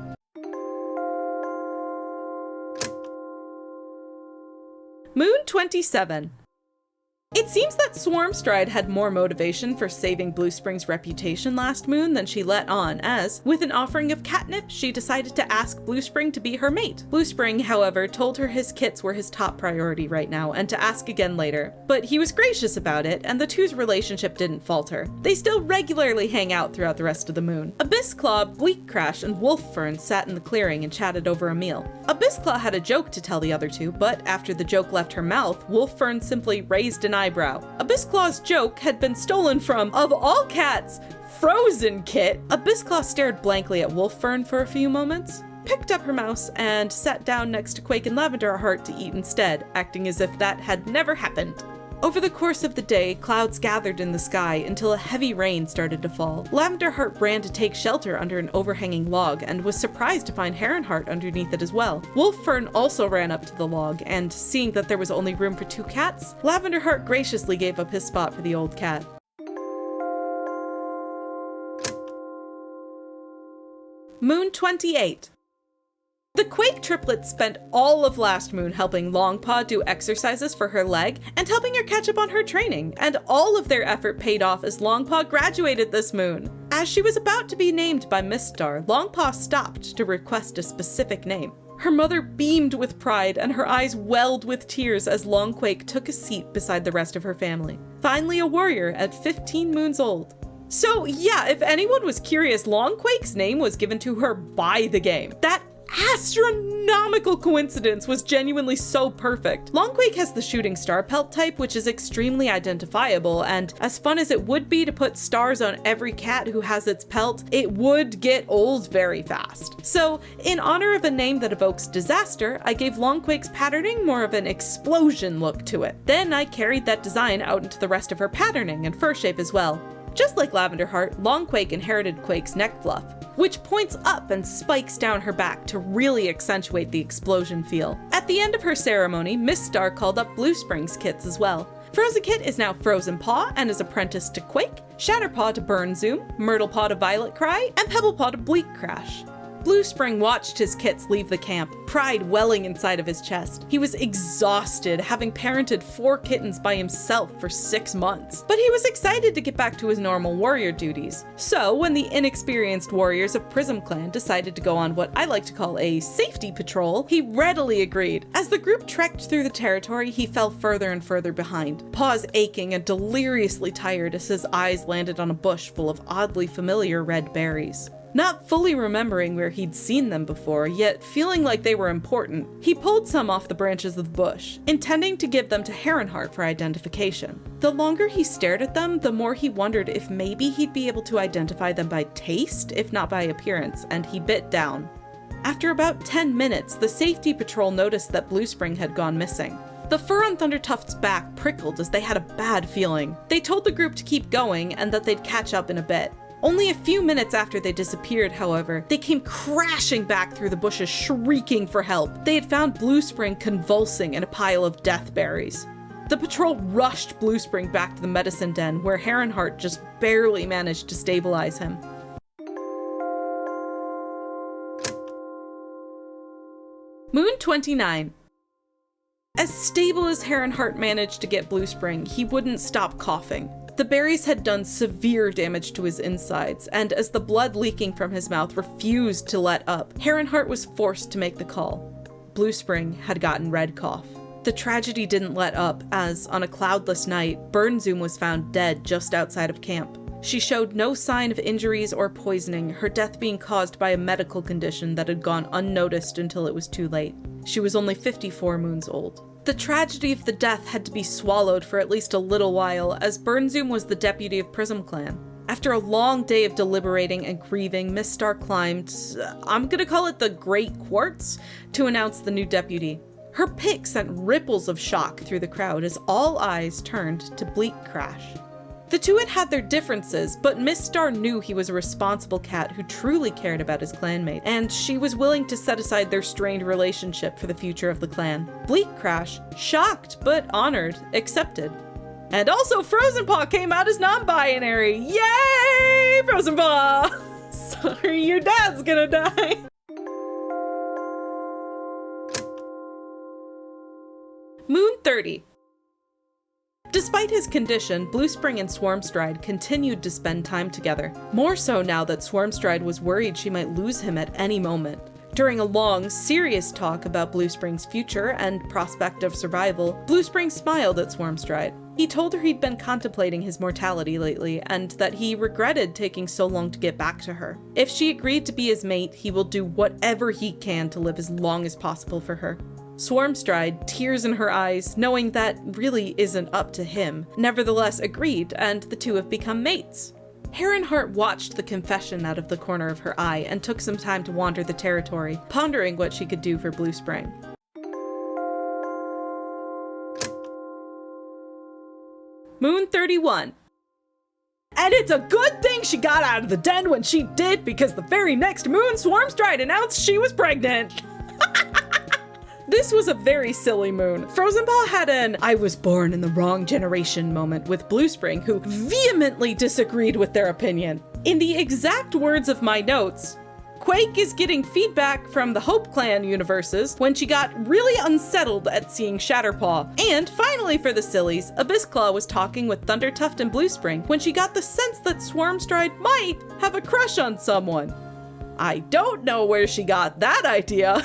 Moon 27. It seems that Swarmstride had more motivation for saving Blue Spring's reputation last moon than she let on, as, with an offering of catnip, she decided to ask Blue Spring to be her mate. Blue Spring, however, told her his kits were his top priority right now and to ask again later. But he was gracious about it, and the two's relationship didn't falter. They still regularly hang out throughout the rest of the moon. Abyss Claw, Bleak Crash, and Wolffern sat in the clearing and chatted over a meal. Abyss Claw had a joke to tell the other two, but after the joke left her mouth, Wolffern simply raised an eyebrow. Abyss Claw's joke had been stolen from, of all cats, Frozen Kit. Abyss Claw stared blankly at Wolffern for a few moments, picked up her mouse, and sat down next to Quake and Lavender Heart to eat instead, acting as if that had never happened. Over the course of the day, clouds gathered in the sky until a heavy rain started to fall. Lavender Heart ran to take shelter under an overhanging log and was surprised to find Heron Heart underneath it as well. Wolf Fern also ran up to the log, and seeing that there was only room for 2 cats, Lavender Heart graciously gave up his spot for the old cat. Moon 28. The Quake triplets spent all of last moon helping Longpaw do exercises for her leg and helping her catch up on her training, and all of their effort paid off as Longpaw graduated this moon. As she was about to be named by Miss Star, Longpaw stopped to request a specific name. Her mother beamed with pride and her eyes welled with tears as Longquake took a seat beside the rest of her family. Finally a warrior at 15 moons old. So yeah, if anyone was curious, Longquake's name was given to her by the game. That astronomical coincidence was genuinely so perfect. Longquake has the shooting star pelt type, which is extremely identifiable, and as fun as it would be to put stars on every cat who has its pelt, it would get old very fast. So, in honor of a name that evokes disaster, I gave Longquake's patterning more of an explosion look to it. Then I carried that design out into the rest of her patterning and fur shape as well. Just like Lavender Heart, Longquake inherited Quake's neck fluff, which points up and spikes down her back to really accentuate the explosion feel. At the end of her ceremony, Miss Star called up Blue Spring's kits as well. Frozen Kit is now Frozen Paw and is apprenticed to Quake, Shatterpaw to Burn Zoom, Myrtle Paw to Violet Cry, and Pebble Paw to Bleak Crash. Blue Spring watched his kits leave the camp, pride welling inside of his chest. He was exhausted, having parented 4 kittens by himself for 6 months. But he was excited to get back to his normal warrior duties. So when the inexperienced warriors of PrismClan decided to go on what I like to call a safety patrol, he readily agreed. As the group trekked through the territory, he fell further and further behind, paws aching and deliriously tired as his eyes landed on a bush full of oddly familiar red berries. Not fully remembering where he'd seen them before, yet feeling like they were important, he pulled some off the branches of the bush, intending to give them to Heron Heart for identification. The longer he stared at them, the more he wondered if maybe he'd be able to identify them by taste, if not by appearance, and he bit down. After about 10 minutes, the safety patrol noticed that Blue Spring had gone missing. The fur on Thundertuft's back prickled as they had a bad feeling. They told the group to keep going and that they'd catch up in a bit. Only a few minutes after they disappeared, however, they came crashing back through the bushes, shrieking for help. They had found Blue Spring convulsing in a pile of death berries. The patrol rushed Blue Spring back to the medicine den, where Heron Heart just barely managed to stabilize him. Moon 29. As stable as Heron Heart managed to get Blue Spring, he wouldn't stop coughing. The berries had done severe damage to his insides, and as the blood leaking from his mouth refused to let up, Heron Heart was forced to make the call. Blue Spring had gotten red cough. The tragedy didn't let up, as on a cloudless night, Burn Zoom was found dead just outside of camp. She showed no sign of injuries or poisoning, her death being caused by a medical condition that had gone unnoticed until it was too late. She was only 54 moons old. The tragedy of the death had to be swallowed for at least a little while, as Burn Zoom was the deputy of PrismClan. After a long day of deliberating and grieving, Miss Star climbed, I'm gonna call it the Great Quartz, to announce the new deputy. Her pick sent ripples of shock through the crowd as all eyes turned to Bleak Crash. The two had had their differences, but Miss Star knew he was a responsible cat who truly cared about his clanmate, and she was willing to set aside their strained relationship for the future of the clan. Bleak Crash, shocked but honored, accepted. And also Frozen Paw came out as non-binary! Yay! Frozen Paw! Sorry, your dad's gonna die! Moon 30. Despite his condition, Blue Spring and Swarmstride continued to spend time together, more so now that Swarmstride was worried she might lose him at any moment. During a long, serious talk about Blue Spring's future and prospect of survival, Blue Spring smiled at Swarmstride. He told her he'd been contemplating his mortality lately, and that he regretted taking so long to get back to her. If she agreed to be his mate, he will do whatever he can to live as long as possible for her. Swarmstride, tears in her eyes, knowing that really isn't up to him, nevertheless agreed, and the two have become mates. Heron Heart watched the confession out of the corner of her eye and took some time to wander the territory, pondering what she could do for Blue Spring. Moon 31. And it's a good thing she got out of the den when she did, because the very next moon, Swarmstride announced she was pregnant. This was a very silly moon. Frozenpaw had an "I was born in the wrong generation" moment with Bluespring, who vehemently disagreed with their opinion. In the exact words of my notes, Quake is getting feedback from the Hope Clan universes when she got really unsettled at seeing Shatterpaw. And finally, for the sillies, Abyssclaw was talking with Thundertuft and Bluespring when she got the sense that Swarmstride might have a crush on someone. I don't know where she got that idea.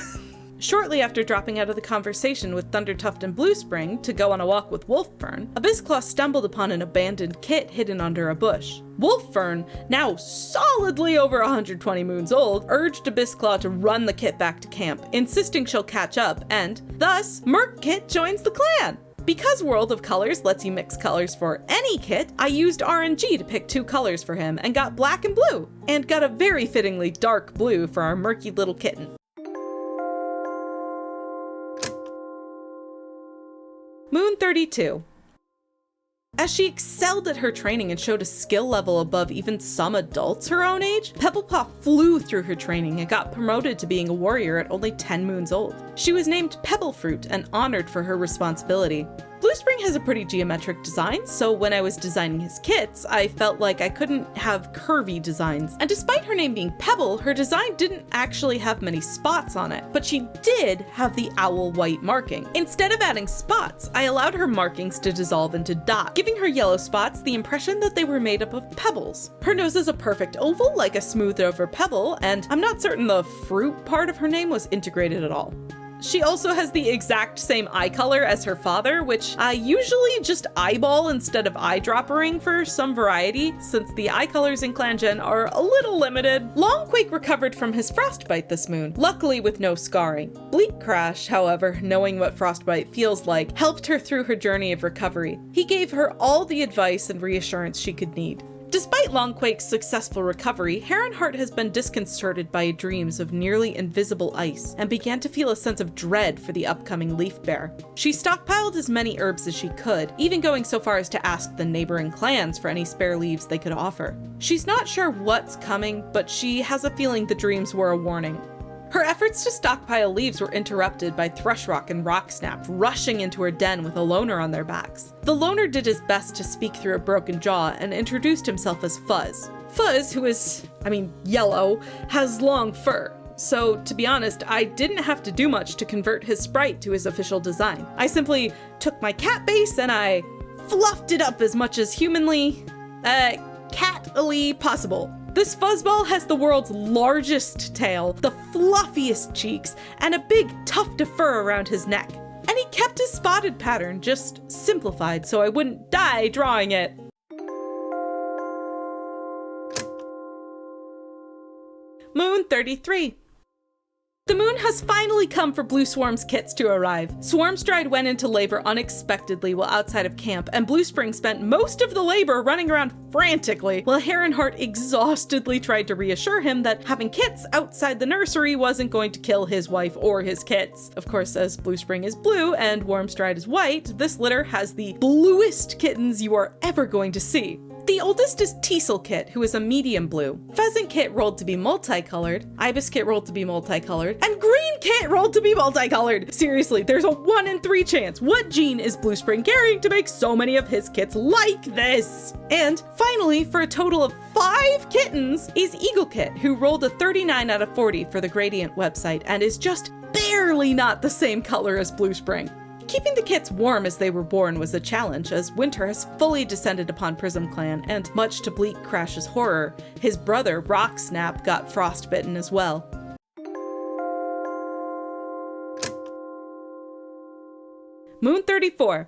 Shortly after dropping out of the conversation with Thundertuft and Bluespring to go on a walk with Wolffern, Abyssclaw stumbled upon an abandoned kit hidden under a bush. Wolffern, now solidly over 120 moons old, urged Abyssclaw to run the kit back to camp, insisting she'll catch up, and thus, Merc Kit joins the clan! Because World of Colors lets you mix colors for any kit, I used RNG to pick 2 colors for him and got black and blue, and got a very fittingly dark blue for our murky little kitten. Moon 32. As she excelled at her training and showed a skill level above even some adults her own age, Pebblepaw flew through her training and got promoted to being a warrior at only 10 moons old. She was named Pebblefruit and honored for her responsibility. Bluespring has a pretty geometric design, so when I was designing his kits, I felt like I couldn't have curvy designs. And despite her name being Pebble, her design didn't actually have many spots on it, but she did have the owl white marking. Instead of adding spots, I allowed her markings to dissolve into dots, giving her yellow spots the impression that they were made up of pebbles. Her nose is a perfect oval, like a smoothed over pebble, and I'm not certain the fruit part of her name was integrated at all. She also has the exact same eye color as her father, which I usually just eyeball instead of eyedroppering for some variety, since the eye colors in ClanGen are a little limited. Longquake recovered from his frostbite this moon, luckily with no scarring. Bleakcrash, however, knowing what frostbite feels like, helped her through her journey of recovery. He gave her all the advice and reassurance she could need. Despite Longquake's successful recovery, Heronheart has been disconcerted by dreams of nearly invisible ice and began to feel a sense of dread for the upcoming leaf bear. She stockpiled as many herbs as she could, even going so far as to ask the neighboring clans for any spare leaves they could offer. She's not sure what's coming, but she has a feeling the dreams were a warning. Her efforts to stockpile leaves were interrupted by Thrushrock and Rocksnap rushing into her den with a loner on their backs. The loner did his best to speak through a broken jaw and introduced himself as Fuzz. Fuzz, who is, yellow, has long fur. So, to be honest, I didn't have to do much to convert his sprite to his official design. I simply took my cat base and I fluffed it up as much as humanly, cat-ily possible. This fuzzball has the world's largest tail, the fluffiest cheeks, and a big tuft of fur around his neck. And he kept his spotted pattern, just simplified so I wouldn't die drawing it. Moon 33. The moon has finally come for Blue Swarm's kits to arrive. Swarmstride went into labor unexpectedly while outside of camp, and Bluespring spent most of the labor running around frantically, while Heronheart exhaustedly tried to reassure him that having kits outside the nursery wasn't going to kill his wife or his kits. Of course, as Bluespring is blue and Warmstride is white, this litter has the bluest kittens you are ever going to see. The oldest is Teasel Kit, who is a medium blue. Pheasant Kit rolled to be multicolored, Ibis Kit rolled to be multicolored, and Green Kit rolled to be multicolored! Seriously, there's a 1 in 3 chance. What gene is Bluespring carrying to make so many of his kits like this? And finally, for a total of 5 kittens, is Eagle Kit, who rolled a 39 out of 40 for the Gradient website and is just barely not the same color as Bluespring. Keeping the kits warm as they were born was a challenge, as winter has fully descended upon PrismClan, and much to Bleakcrash's horror, his brother Rocksnap got frostbitten as well. Moon 34.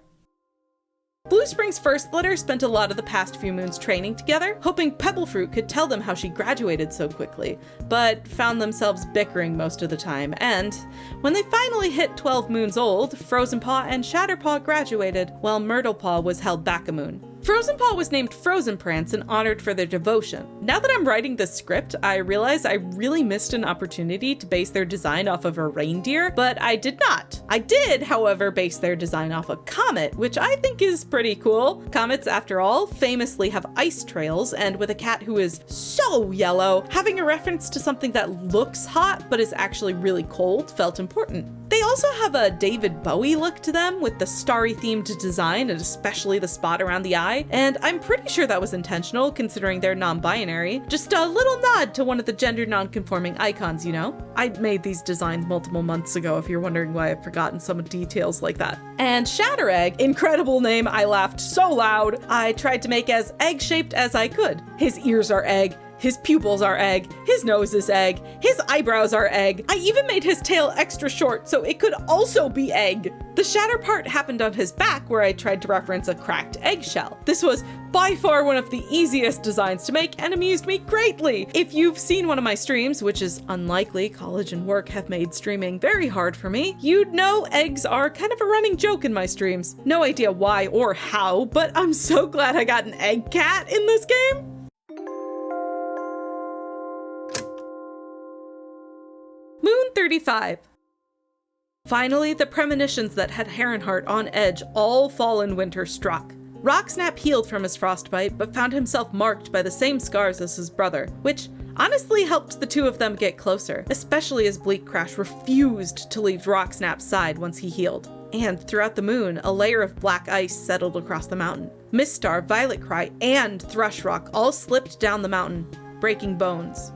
Bluespring's first litter spent a lot of the past few moons training together, hoping Pebblefruit could tell them how she graduated so quickly, but found themselves bickering most of the time, and when they finally hit 12 moons old, Frozenpaw and Shatterpaw graduated, while Myrtlepaw was held back a moon. Frozenpaw was named Frozenprance and honored for their devotion. Now that I'm writing this script, I realize I really missed an opportunity to base their design off of a reindeer, but I did not. I did, however, base their design off a comet, which I think is pretty cool. Comets, after all, famously have ice trails, and with a cat who is so yellow, having a reference to something that looks hot but is actually really cold felt important. They also have a David Bowie look to them, with the starry themed design and especially the spot around the eye, and I'm pretty sure that was intentional considering they're non-binary. Just a little nod to one of the gender non-conforming icons, you know? I made these designs multiple months ago if you're wondering why I've forgotten some details like that. And Shatter Egg, incredible name, I laughed so loud. I tried to make as egg-shaped as I could. His ears are egg. His pupils are egg, his nose is egg, his eyebrows are egg. I even made his tail extra short so it could also be egg. The shatter part happened on his back where I tried to reference a cracked eggshell. This was by far one of the easiest designs to make and amused me greatly. If you've seen one of my streams, which is unlikely, college and work have made streaming very hard for me, you'd know eggs are kind of a running joke in my streams. No idea why or how, but I'm so glad I got an egg cat in this game. Moon 35. Finally, the premonitions that had Herrenheart on edge all fall in winter struck. Rocksnap healed from his frostbite, but found himself marked by the same scars as his brother, which honestly helped the two of them get closer, especially as Bleakcrash refused to leave Rocksnap's side once he healed. And throughout the moon, a layer of black ice settled across the mountain. Miststar, Violetcry, and Thrushrock all slipped down the mountain, breaking bones.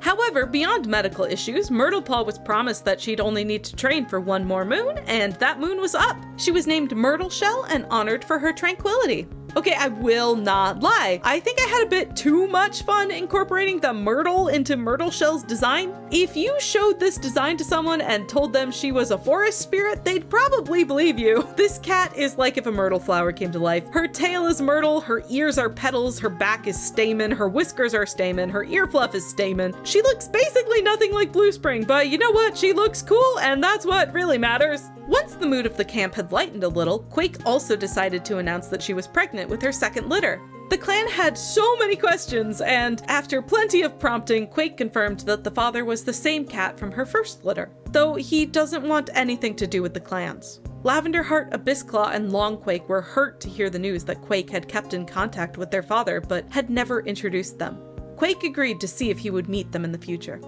However, beyond medical issues, Myrtlepaw was promised that she'd only need to train for one more moon, and that moon was up. She was named Myrtleshell and honored for her tranquility. Okay, I will not lie. I think I had a bit too much fun incorporating the myrtle into Myrtleshell's design. If you showed this design to someone and told them she was a forest spirit, they'd probably believe you. This cat is like if a myrtle flower came to life. Her tail is myrtle, her ears are petals, her back is stamen, her whiskers are stamen, her ear fluff is stamen. She looks basically nothing like Blue Spring, but you know what? She looks cool, and that's what really matters. Once the mood of the camp had lightened a little, Quake also decided to announce that she was pregnant with her second litter. The clan had so many questions, and after plenty of prompting, Quake confirmed that the father was the same cat from her first litter, though he doesn't want anything to do with the clans. Lavenderheart, Abyssclaw, and Longquake were hurt to hear the news that Quake had kept in contact with their father but had never introduced them. Quake agreed to see if he would meet them in the future.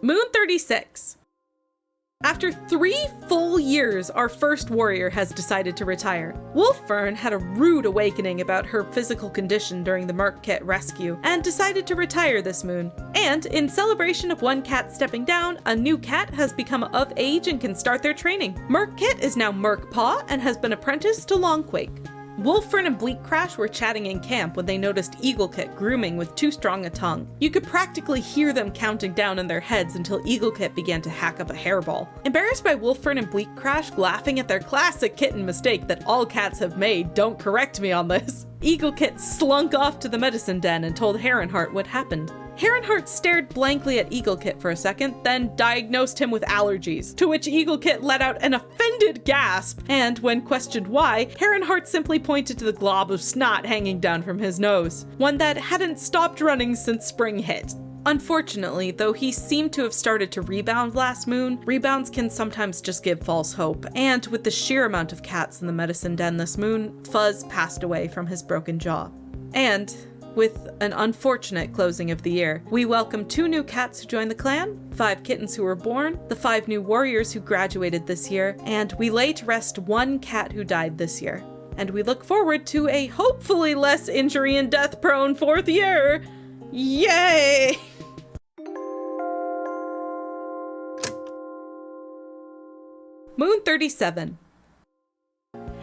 Moon 36. After 3 full years, our first warrior has decided to retire. Wolffern had a rude awakening about her physical condition during the Merc Kit rescue and decided to retire this moon. And in celebration of one cat stepping down, a new cat has become of age and can start their training. Merc Kit is now Mercpaw and has been apprenticed to Longquake. Wolffern and Bleakcrash were chatting in camp when they noticed Eagлекit grooming with too strong a tongue. You could practically hear them counting down in their heads until Eagлекit began to hack up a hairball. Embarrassed by Wolffern and Bleakcrash laughing at their classic kitten mistake that all cats have made, don't correct me on this, Eagлекit slunk off to the medicine den and told Herrenheart what happened. Herrenheart stared blankly at Eagлекit for a second, then diagnosed him with allergies, to which Eagлекit let out an offended gasp, and when questioned why, Herrenheart simply pointed to the glob of snot hanging down from his nose, one that hadn't stopped running since spring hit. Unfortunately, though he seemed to have started to rebound last moon, rebounds can sometimes just give false hope, and with the sheer amount of cats in the medicine den this moon, Fuzz passed away from his broken jaw. And with an unfortunate closing of the year, we welcome 2 new cats who joined the clan, 5 kittens who were born, the 5 new warriors who graduated this year, and we lay to rest 1 cat who died this year. And we look forward to a hopefully less injury and death prone 4th year. Yay! Moon 37.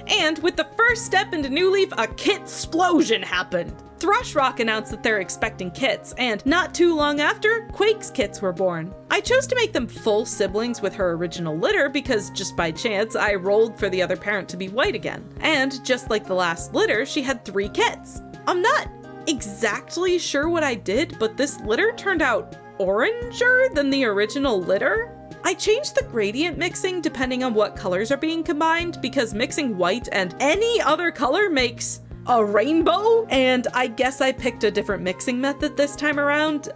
And with the first step into New Leaf, a kit-splosion happened. Thrushrock announced that they're expecting kits, and not too long after, Quake's kits were born. I chose to make them full siblings with her original litter because, just by chance, I rolled for the other parent to be white again. And just like the last litter, she had 3 kits. I'm not exactly sure what I did, but this litter turned out oranger than the original litter. I changed the gradient mixing depending on what colors are being combined because mixing white and any other color makes a rainbow, and I guess I picked a different mixing method this time around.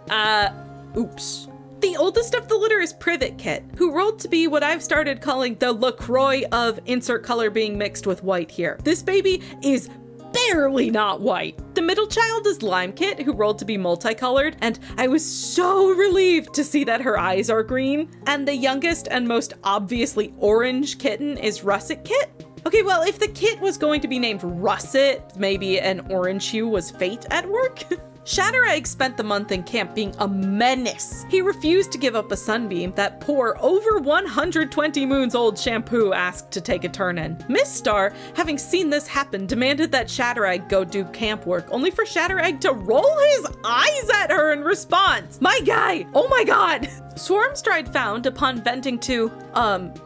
Oops. The oldest of the litter is Privet Kit, who rolled to be what I've started calling the LaCroix of insert color being mixed with white here. This baby is barely not white. The middle child is Lime Kit, who rolled to be multicolored, and I was so relieved to see that her eyes are green. And the youngest and most obviously orange kitten is Russet Kit. Okay, well, if the kit was going to be named Russet, maybe an orange hue was fate at work? Shatter Egg spent the month in camp being a menace. He refused to give up a sunbeam that poor over 120 moons old Shampoo asked to take a turn in. Miss Star, having seen this happen, demanded that Shatter Egg go do camp work, only for Shatter Egg to roll his eyes at her in response. My guy, oh my god. Swarmstride found upon venting to,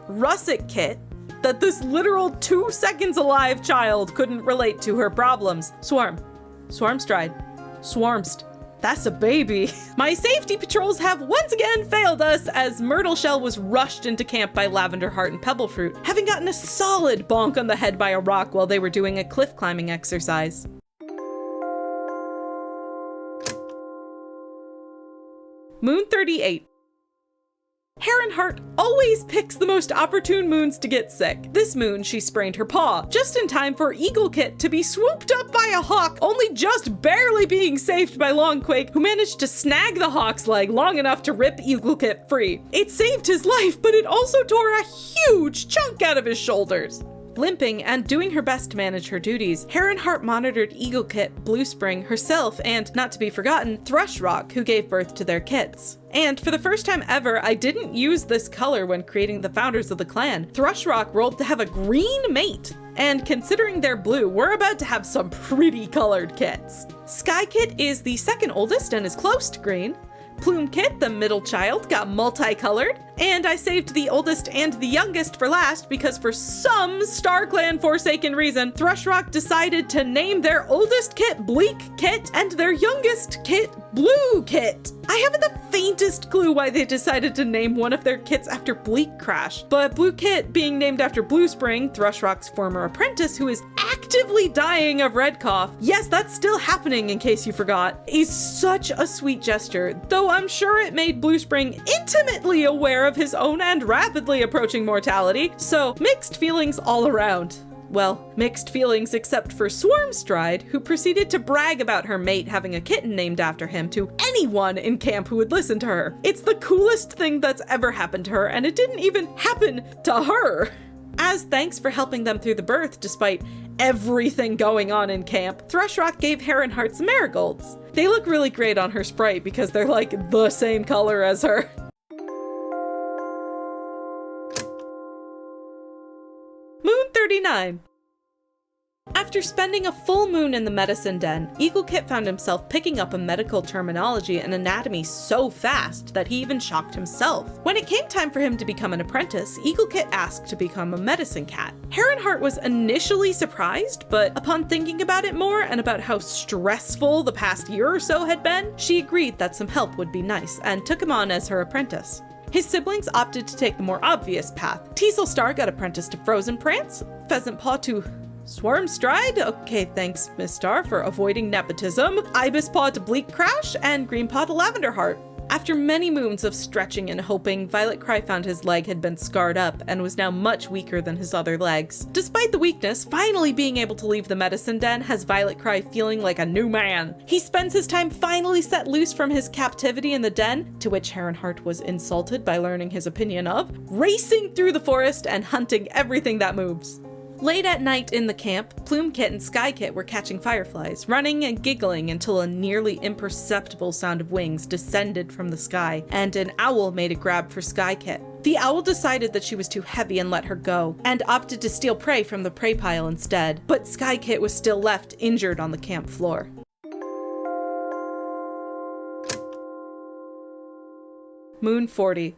Russet Kit, that this literal 2 seconds alive child couldn't relate to her problems. Swarmstride. Swarmst. That's a baby. My safety patrols have once again failed us as Myrtle Shell was rushed into camp by Lavender Heart and Pebblefruit, having gotten a solid bonk on the head by a rock while they were doing a cliff climbing exercise. Moon 38. Heron Heart always picks the most opportune moons to get sick. This moon, she sprained her paw, just in time for Eagle Kit to be swooped up by a hawk, only just barely being saved by Longquake, who managed to snag the hawk's leg long enough to rip Eagle Kit free. It saved his life, but it also tore a huge chunk out of his shoulders. Limping and doing her best to manage her duties, Heron Heart monitored Eagle Kit, Blue Spring, herself, and, not to be forgotten, Thrush Rock, who gave birth to their kits. And for the first time ever, I didn't use this color when creating the founders of the clan. Thrush Rock rolled to have a green mate, and considering they're blue, we're about to have some pretty colored kits. Sky Kit is the second oldest and is close to green. Plume Kit, the middle child, got multicolored, and I saved the oldest and the youngest for last because for some StarClan forsaken reason, Thrush Rock decided to name their oldest kit Bleak Kit and their youngest kit Blue Kit. I haven't the faintest clue why they decided to name one of their kits after Bleak Crash, but Blue Kit being named after Blue Spring, Thrush Rock's former apprentice who is actively dying of red cough, yes, that's still happening in case you forgot, is such a sweet gesture, though I'm sure it made Blue Spring intimately aware of his own and rapidly approaching mortality, so mixed feelings all around. Well, mixed feelings except for Swarmstride, who proceeded to brag about her mate having a kitten named after him to anyone in camp who would listen to her. It's the coolest thing that's ever happened to her, and it didn't even happen to her. As thanks for helping them through the birth despite everything going on in camp, Thrush Rock gave Heron Heart some marigolds. They look really great on her sprite because they're like the same color as her. Moon 39. After spending a full moon in the medicine den, Eagle Kit found himself picking up a medical terminology and anatomy so fast that he even shocked himself. When it came time for him to become an apprentice, Eagle Kit asked to become a medicine cat. Heron Heart was initially surprised, but upon thinking about it more and about how stressful the past year or so had been, she agreed that some help would be nice and took him on as her apprentice. His siblings opted to take the more obvious path. Teasel Star got apprenticed to Frozen Prance, Pheasant Paw to Swarmstride, okay thanks Miss Star for avoiding nepotism, Ibis Paw to Bleak Crash, and Green Paw to Lavender Heart. After many moons of stretching and hoping, Violet Cry found his leg had been scarred up and was now much weaker than his other legs. Despite the weakness, finally being able to leave the medicine den has Violet Cry feeling like a new man. He spends his time finally set loose from his captivity in the den, to which Heron Heart was insulted by learning his opinion of, racing through the forest and hunting everything that moves. Late at night in the camp, Plume Kit and Sky Kit were catching fireflies, running and giggling until a nearly imperceptible sound of wings descended from the sky, and an owl made a grab for Sky Kit. The owl decided that she was too heavy and let her go, and opted to steal prey from the prey pile instead, but Sky Kit was still left injured on the camp floor. Moon 40.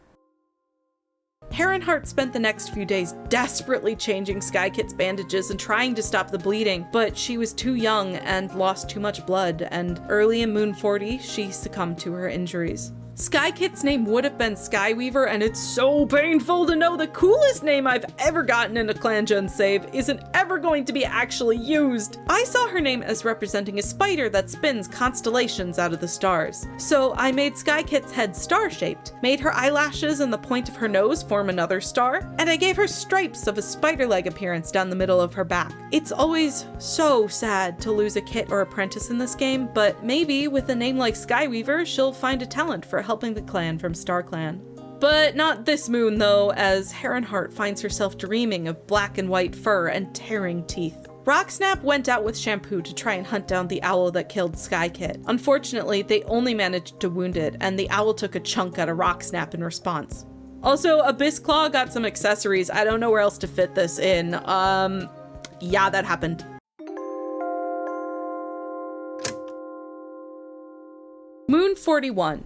Heron Heart spent the next few days desperately changing Sky Kit's bandages and trying to stop the bleeding, but she was too young and lost too much blood, and early in Moon 40, she succumbed to her injuries. Skykit's name would have been Skyweaver, and it's so painful to know the coolest name I've ever gotten in a ClanGen save isn't ever going to be actually used. I saw her name as representing a spider that spins constellations out of the stars. So I made Skykit's head star-shaped, made her eyelashes and the point of her nose form another star, and I gave her stripes of a spider leg appearance down the middle of her back. It's always so sad to lose a kit or apprentice in this game, but maybe with a name like Skyweaver, she'll find a talent for helping the clan from StarClan. But not this moon though, as Heronheart finds herself dreaming of black and white fur and tearing teeth. Rocksnap went out with Shampoo to try and hunt down the owl that killed Skykit. Unfortunately, they only managed to wound it, and the owl took a chunk out of Rocksnap in response. Also, Abyssclaw got some accessories. I don't know where else to fit this in. Yeah, that happened. Moon 41.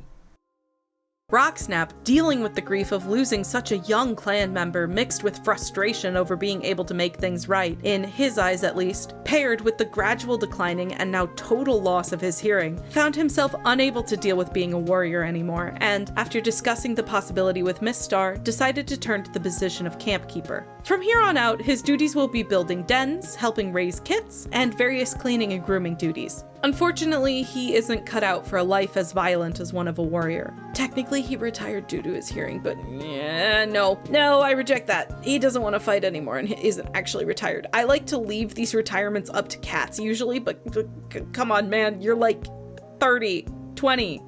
Rocksnap, dealing with the grief of losing such a young clan member mixed with frustration over being able to make things right, in his eyes at least, paired with the gradual declining and now total loss of his hearing, found himself unable to deal with being a warrior anymore, and, after discussing the possibility with Miss Star, decided to turn to the position of campkeeper. From here on out, his duties will be building dens, helping raise kits, and various cleaning and grooming duties. Unfortunately, he isn't cut out for a life as violent as one of a warrior. Technically, he retired due to his hearing, but yeah, no, I reject that. He doesn't want to fight anymore and he isn't actually retired. I like to leave these retirements up to cats usually, but come on, man, you're like 30, 20,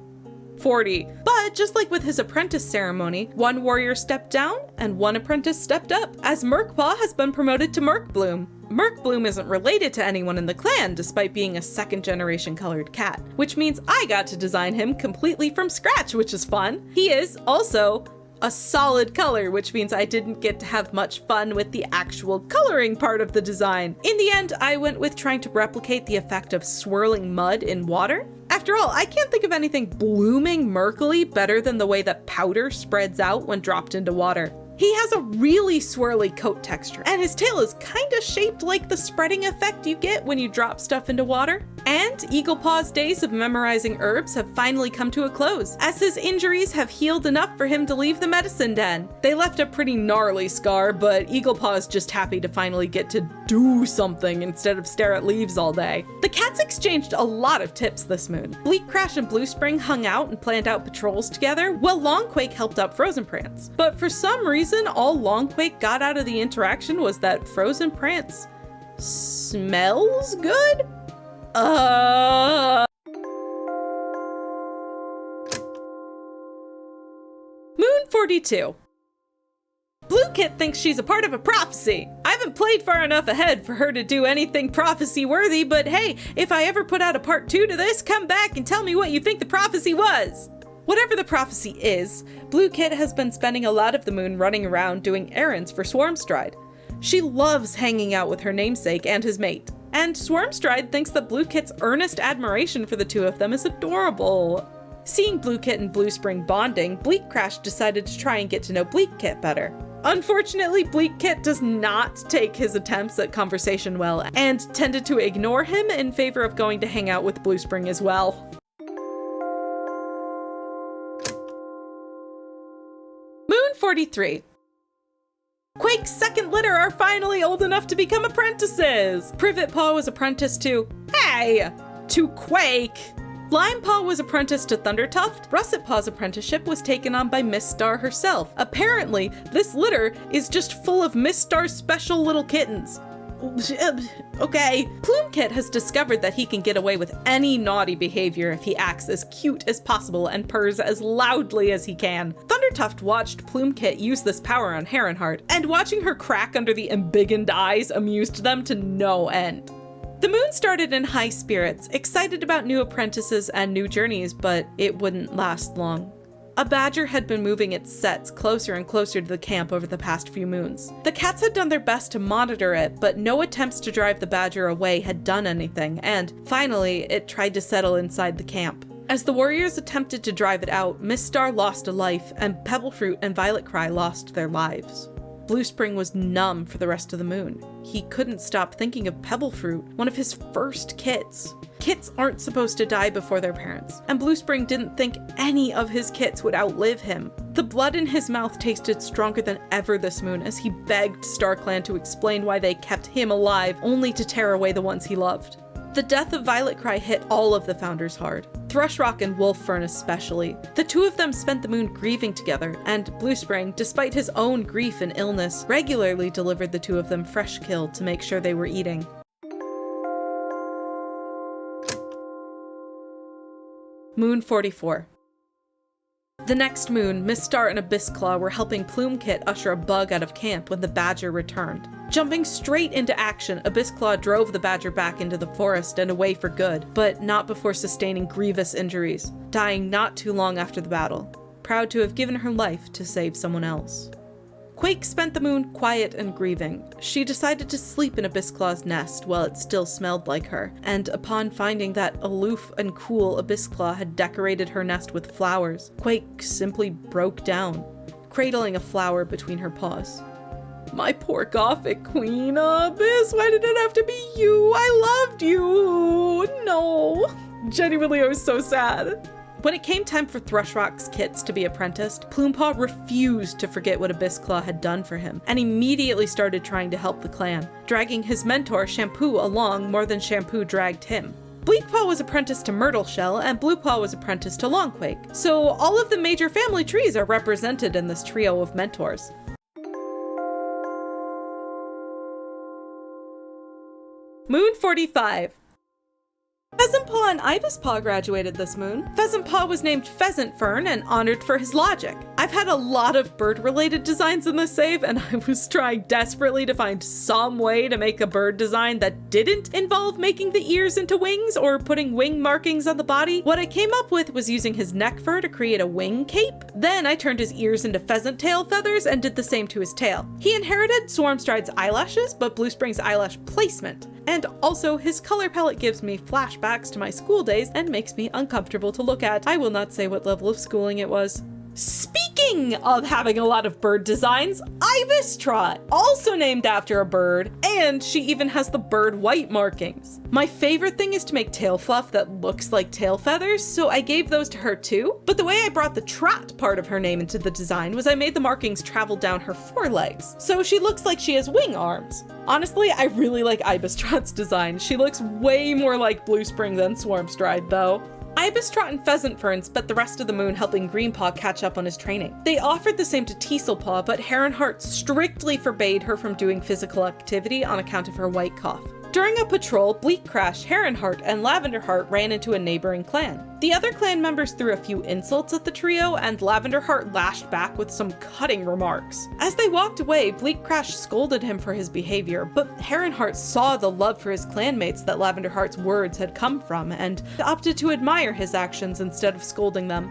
40. But just like with his apprentice ceremony, one warrior stepped down and one apprentice stepped up, as Merkpaw has been promoted to Merkbloom. Merkbloom isn't related to anyone in the clan despite being a second-generation colored cat, which means I got to design him completely from scratch, which is fun. He is also a solid color, which means I didn't get to have much fun with the actual coloring part of the design. In the end, I went with trying to replicate the effect of swirling mud in water. After all, I can't think of anything blooming murkily better than the way that powder spreads out when dropped into water. He has a really swirly coat texture, and his tail is kinda shaped like the spreading effect you get when you drop stuff into water. And Eaglepaw's days of memorizing herbs have finally come to a close, as his injuries have healed enough for him to leave the medicine den. They left a pretty gnarly scar, but Eaglepaw's just happy to finally get to do something instead of stare at leaves all day. The cats exchanged a lot of tips this moon. Bleakcrash and Bluespring hung out and planned out patrols together, while Longquake helped out Frozen Prance. But for some reason, all Longquake got out of the interaction was that Frozen Prance smells good? Moon 42. Blue Kit thinks she's a part of a prophecy. I haven't played far enough ahead for her to do anything prophecy worthy, but hey, if I ever put out a part 2 to this, come back and tell me what you think the prophecy was. Whatever the prophecy is, Blue Kit has been spending a lot of the moon running around doing errands for Swarmstride. She loves hanging out with her namesake and his mate, and Swarmstride thinks that Blue Kit's earnest admiration for the two of them is adorable. Seeing Blue Kit and Bluespring bonding, Bleakcrash decided to try and get to know Bleak Kit better. Unfortunately, Bleak Kit does not take his attempts at conversation well, and tended to ignore him in favor of going to hang out with Bluespring as well. Moon 43. Quake's second litter are finally old enough to become apprentices! Privetpaw was apprenticed to Quake! Limepaw was apprenticed to Thundertuft. Russetpaw's apprenticeship was taken on by Miss Star herself. Apparently, this litter is just full of Miss Star's special little kittens. Okay. Plume has discovered that he can get away with any naughty behavior if he acts as cute as possible and purrs as loudly as he can. Thundertuft watched Plume use this power on Heronheart, and watching her crack under the embiggened eyes amused them to no end. The moon started in high spirits, excited about new apprentices and new journeys, but it wouldn't last long. A badger had been moving its sets closer and closer to the camp over the past few moons. The cats had done their best to monitor it, but no attempts to drive the badger away had done anything, and finally, it tried to settle inside the camp. As the warriors attempted to drive it out, Miss Star lost a life, and Pebblefruit and Violetcry lost their lives. Bluespring was numb for the rest of the moon. He couldn't stop thinking of Pebblefruit, one of his first kits. Kits aren't supposed to die before their parents, and Bluespring didn't think any of his kits would outlive him. The blood in his mouth tasted stronger than ever this moon as he begged StarClan to explain why they kept him alive, only to tear away the ones he loved. The death of Violetcry hit all of the founders hard. Thrushrock and Wolffern especially. The two of them spent the moon grieving together, and Bluespring, despite his own grief and illness, regularly delivered the two of them fresh kill to make sure they were eating. Moon 44. The next moon, Miss Star and Abyssclaw were helping Plumekit usher a bug out of camp when the badger returned. Jumping straight into action, Abyssclaw drove the badger back into the forest and away for good, but not before sustaining grievous injuries, dying not too long after the battle, proud to have given her life to save someone else. Quake spent the moon quiet and grieving. She decided to sleep in Abyssclaw's nest while it still smelled like her, and upon finding that aloof and cool Abyssclaw had decorated her nest with flowers, Quake simply broke down, cradling a flower between her paws. "My poor Gothic queen, Abyss, why did it have to be you? I loved you! No!" Genuinely, I was so sad. When it came time for Thrushrock's kits to be apprenticed, Plumepaw refused to forget what Abyssclaw had done for him, and immediately started trying to help the clan, dragging his mentor Shampoo along more than Shampoo dragged him. Bleakpaw was apprenticed to Myrtleshell, and Bluepaw was apprenticed to Longquake, so all of the major family trees are represented in this trio of mentors. Moon 45. Pheasantpaw and Ibispaw graduated this moon. Pheasantpaw was named Pheasantfern and honored for his logic. I've had a lot of bird-related designs in this save, and I was trying desperately to find some way to make a bird design that didn't involve making the ears into wings or putting wing markings on the body. What I came up with was using his neck fur to create a wing cape. Then I turned his ears into pheasant tail feathers and did the same to his tail. He inherited Swarmstride's eyelashes, but Bluespring's eyelash placement. And also, his color palette gives me flashbacks to my school days and makes me uncomfortable to look at. I will not say what level of schooling it was. Speaking of having a lot of bird designs, Ibistrot, also named after a bird, and she even has the bird white markings. My favorite thing is to make tail fluff that looks like tail feathers, so I gave those to her too. But the way I brought the trot part of her name into the design was I made the markings travel down her forelegs, so she looks like she has wing arms. Honestly, I really like Ibistrot's design. She looks way more like Bluespring than Swarmstride though. Ibistrot and Pheasantfern spent the rest of the moon helping Greenpaw catch up on his training. They offered the same to Teaselpaw, but Heronheart strictly forbade her from doing physical activity on account of her white cough. During a patrol, Bleakcrash, Heronheart, and Lavenderheart ran into a neighboring clan. The other clan members threw a few insults at the trio, and Lavenderheart lashed back with some cutting remarks. As they walked away, Bleakcrash scolded him for his behavior, but Heronheart saw the love for his clanmates that Lavenderheart's words had come from, and opted to admire his actions instead of scolding them.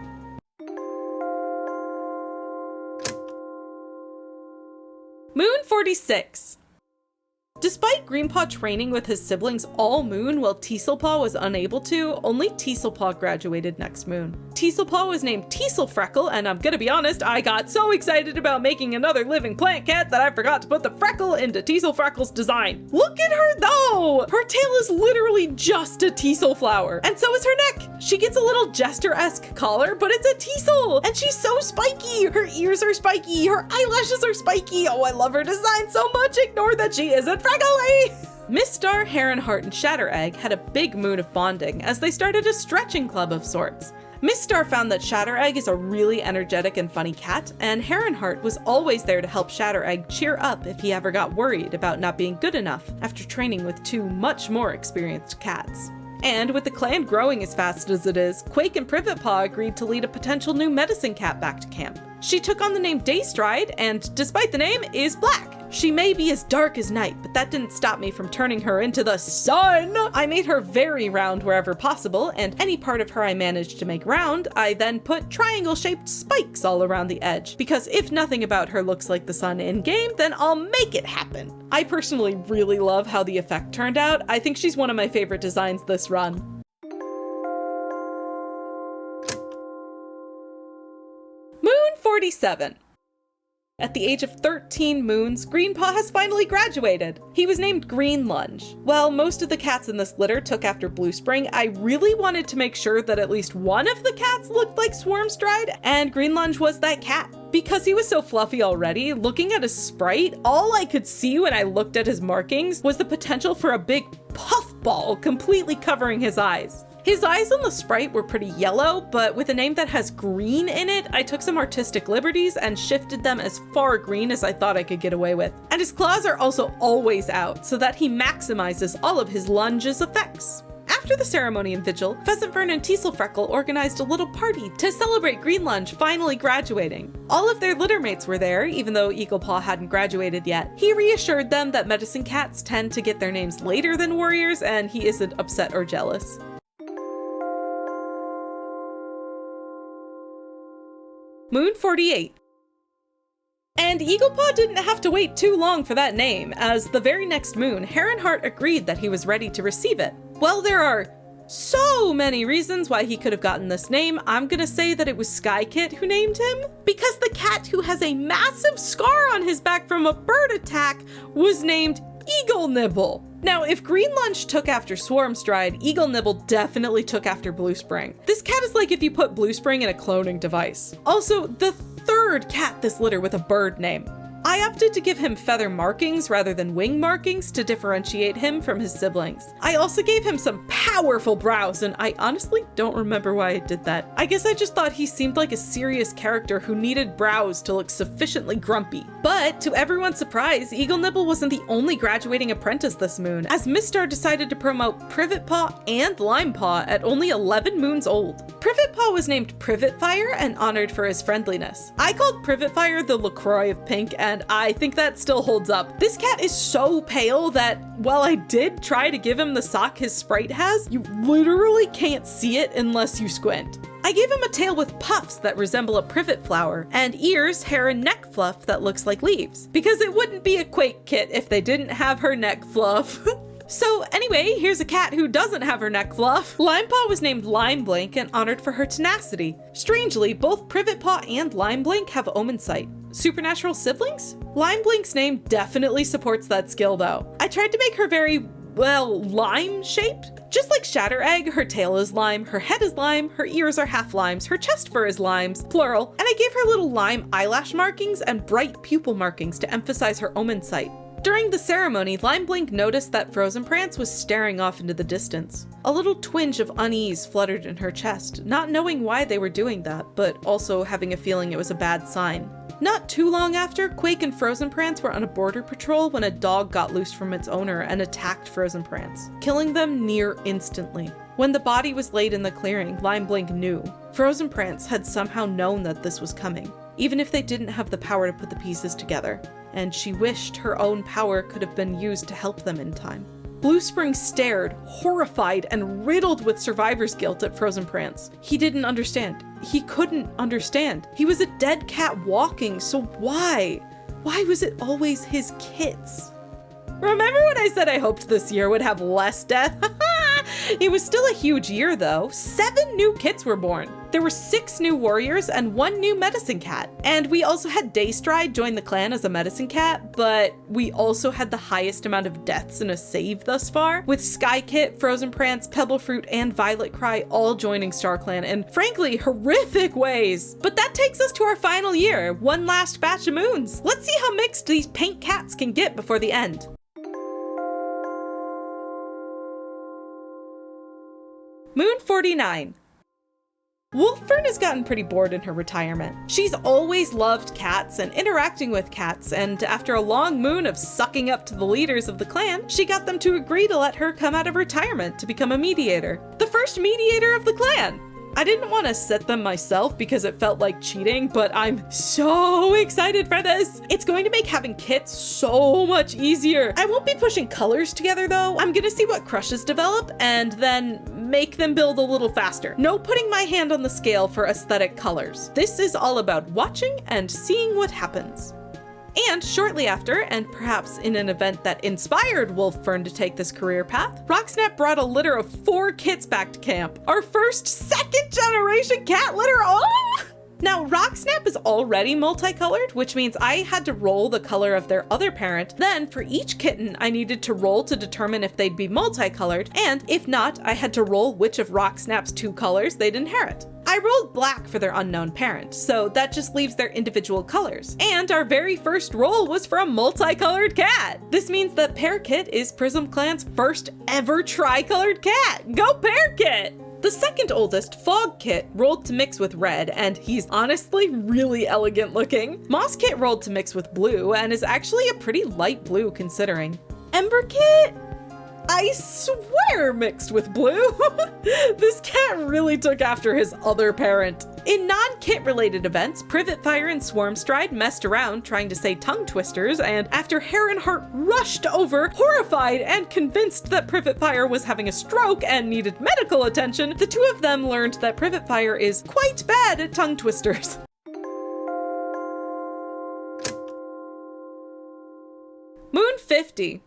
Moon 46. Despite Greenpaw training with his siblings all moon while Teaselpaw was unable to, only Teaselpaw graduated next moon. Teaselpaw was named Teaselfreckle, and I'm gonna be honest, I got so excited about making another living plant cat that I forgot to put the freckle into Teaselfreckle's design. Look at her though! Her tail is literally just a teasel flower, and so is her neck. She gets a little jester-esque collar, but it's a teasel, and she's so spiky. Her ears are spiky, her eyelashes are spiky. Oh, I love her design so much. Ignore that she isn't freckly. Miss Star, Heronheart, and Shatteregg had a big moon of bonding as they started a stretching club of sorts. Miss Star found that Shatteregg is a really energetic and funny cat, and Heronheart was always there to help Shatteregg cheer up if he ever got worried about not being good enough after training with two much more experienced cats. And with the clan growing as fast as it is, Quake and Privetpaw agreed to lead a potential new medicine cat back to camp. She took on the name Daystride, and despite the name, is black. She may be as dark as night, but that didn't stop me from turning her into the sun! I made her very round wherever possible, and any part of her I managed to make round, I then put triangle-shaped spikes all around the edge, because if nothing about her looks like the sun in-game, then I'll make it happen. I personally really love how the effect turned out. I think she's one of my favorite designs this run. Moon 47. At the age of 13 moons, Greenpaw has finally graduated. He was named Green Lunge. While most of the cats in this litter took after Blue Spring, I really wanted to make sure that at least one of the cats looked like Swarmstride, and Green Lunge was that cat. Because he was so fluffy already, looking at his sprite, all I could see when I looked at his markings was the potential for a big puffball completely covering his eyes. His eyes on the sprite were pretty yellow, but with a name that has green in it, I took some artistic liberties and shifted them as far green as I thought I could get away with. And his claws are also always out, so that he maximizes all of his lunge's effects. After the ceremony and vigil, Pheasantfern and Teaselfreckle organized a little party to celebrate Green Lunge finally graduating. All of their littermates were there, even though Eaglepaw hadn't graduated yet. He reassured them that medicine cats tend to get their names later than warriors, and he isn't upset or jealous. Moon 48. And Eaglepaw didn't have to wait too long for that name, as the very next moon, Heronheart agreed that he was ready to receive it. Well, there are so many reasons why he could have gotten this name. I'm gonna say that it was Skykit who named him, because the cat who has a massive scar on his back from a bird attack was named Eagle Nibble. Now, if Green Lunge took after Swarmstride, Eagle Nibble definitely took after Blue Spring. This cat is like if you put Blue Spring in a cloning device. Also, the third cat this litter with a bird name. I opted to give him feather markings rather than wing markings to differentiate him from his siblings. I also gave him some powerful brows, and I honestly don't remember why I did that. I guess I just thought he seemed like a serious character who needed brows to look sufficiently grumpy. But to everyone's surprise, Eagle Nibble wasn't the only graduating apprentice this moon, as Mistar decided to promote Privetpaw and Limepaw at only 11 moons old. Privetpaw was named Privetfire and honored for his friendliness. I called Privetfire the LaCroix of pink, and I think that still holds up. This cat is so pale that while I did try to give him the sock his sprite has, you literally can't see it unless you squint. I gave him a tail with puffs that resemble a privet flower, and ears, hair, and neck fluff that looks like leaves. Because it wouldn't be a Quake kit if they didn't have her neck fluff. So anyway, here's a cat who doesn't have her neck fluff. Limepaw was named Limeblink and honored for her tenacity. Strangely, both Privetpaw and Limeblink have Omen Sight. Supernatural siblings? Limeblink's name definitely supports that skill though. I tried to make her very, well, lime-shaped. Just like Shatter Egg, her tail is lime, her head is lime, her ears are half limes, her chest fur is limes, plural, and I gave her little lime eyelash markings and bright pupil markings to emphasize her Omen Sight. During the ceremony, Limeblink noticed that Frozenprance was staring off into the distance. A little twinge of unease fluttered in her chest, not knowing why they were doing that, but also having a feeling it was a bad sign. Not too long after, Quake and Frozenprance were on a border patrol when a dog got loose from its owner and attacked Frozenprance, killing them near instantly. When the body was laid in the clearing, Limeblink knew. Frozenprance had somehow known that this was coming, even if they didn't have the power to put the pieces together, and she wished her own power could have been used to help them in time. Blue Spring stared, horrified and riddled with survivor's guilt at Frozenprance. He didn't understand. He couldn't understand. He was a dead cat walking, so why? Why was it always his kits? Remember when I said I hoped this year would have less death? It was still a huge year though. 7 new kits were born. There were 6 new warriors and 1 new medicine cat. And we also had Daystride join the clan as a medicine cat, but we also had the highest amount of deaths in a save thus far, with Skykit, Frozenprance, Pebblefruit, and Violetcry all joining StarClan in frankly horrific ways. But that takes us to our final year, one last batch of moons. Let's see how mixed these pink cats can get before the end. Moon 49. Wolffern has gotten pretty bored in her retirement. She's always loved cats and interacting with cats, and after a long moon of sucking up to the leaders of the clan, she got them to agree to let her come out of retirement to become a mediator. The first mediator of the clan! I didn't want to set them myself because it felt like cheating, but I'm so excited for this. It's going to make having kits so much easier. I won't be pushing colors together though. I'm gonna see what crushes develop and then make them build a little faster. No putting my hand on the scale for aesthetic colors. This is all about watching and seeing what happens. And shortly after, and perhaps in an event that inspired Wolffern to take this career path, Rocksnap brought a litter of 4 kits back to camp. Our first 2nd generation cat litter! Oh! Now, Rocksnap is already multicolored, which means I had to roll the color of their other parent. Then, for each kitten, I needed to roll to determine if they'd be multicolored, and if not, I had to roll which of Rocksnap's 2 colors they'd inherit. I rolled black for their unknown parent, so that just leaves their individual colors. And our very first roll was for a multicolored cat. This means that Pearkit is PrismClan's first ever tricolored cat. Go Pearkit! The second oldest, Fogkit, rolled to mix with red, and he's honestly really elegant looking. Mosskit rolled to mix with blue, and is actually a pretty light blue considering. Emberkit, I swear mixed with blue. This cat really took after his other parent. In non-kit related events, Privetfire and Swarmstride messed around trying to say tongue twisters, and after Heronheart rushed over, horrified and convinced that Privetfire was having a stroke and needed medical attention, the 2 of them learned that Privetfire is quite bad at tongue twisters. Moon 50.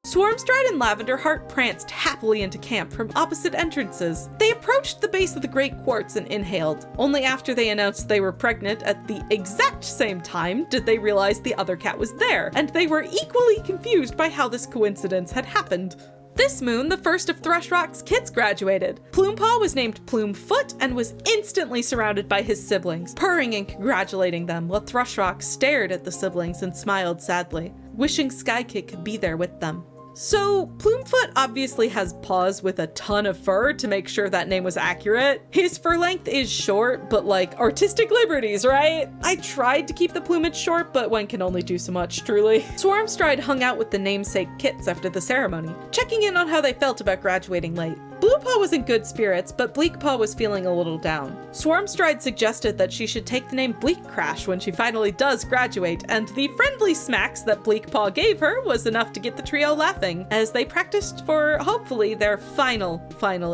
Swarmstride and Lavenderheart pranced happily into camp from opposite entrances. They approached the base of the Great Quartz and inhaled. Only after they announced they were pregnant at the exact same time did they realize the other cat was there, and they were equally confused by how this coincidence had happened. This moon, the first of Thrushrock's kids graduated. Plumepaw was named Plumefoot and was instantly surrounded by his siblings, purring and congratulating them, while Thrushrock stared at the siblings and smiled sadly, wishing Skykit could be there with them. So, Plumefoot obviously has paws with a ton of fur to make sure that name was accurate. His fur length is short, but like artistic liberties, right? I tried to keep the plumage short, but one can only do so much, truly. Swarmstride hung out with the namesake kits after the ceremony, checking in on how they felt about graduating late. Bluepaw was in good spirits, but Bleakpaw was feeling a little down. Swarmstride suggested that she should take the name Bleakcrash when she finally does graduate, and the friendly smacks that Bleakpaw gave her was enough to get the trio laughing, as they practiced for, hopefully, their final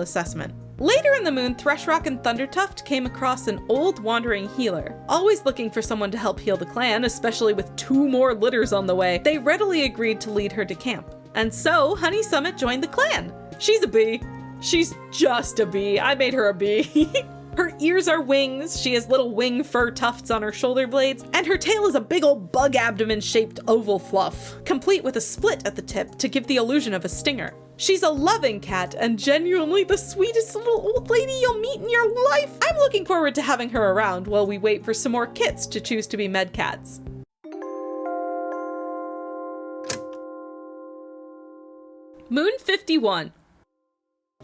assessment. Later in the moon, Thrushrock and Thundertuft came across an old wandering healer. Always looking for someone to help heal the clan, especially with 2 more litters on the way, they readily agreed to lead her to camp. And so, Honey Summit joined the clan. She's a bee. She's just a bee. I made her a bee. Her ears are wings, she has little wing fur tufts on her shoulder blades, and her tail is a big old bug abdomen-shaped oval fluff, complete with a split at the tip to give the illusion of a stinger. She's a loving cat and genuinely the sweetest little old lady you'll meet in your life. I'm looking forward to having her around while we wait for some more kits to choose to be med cats. Moon 51.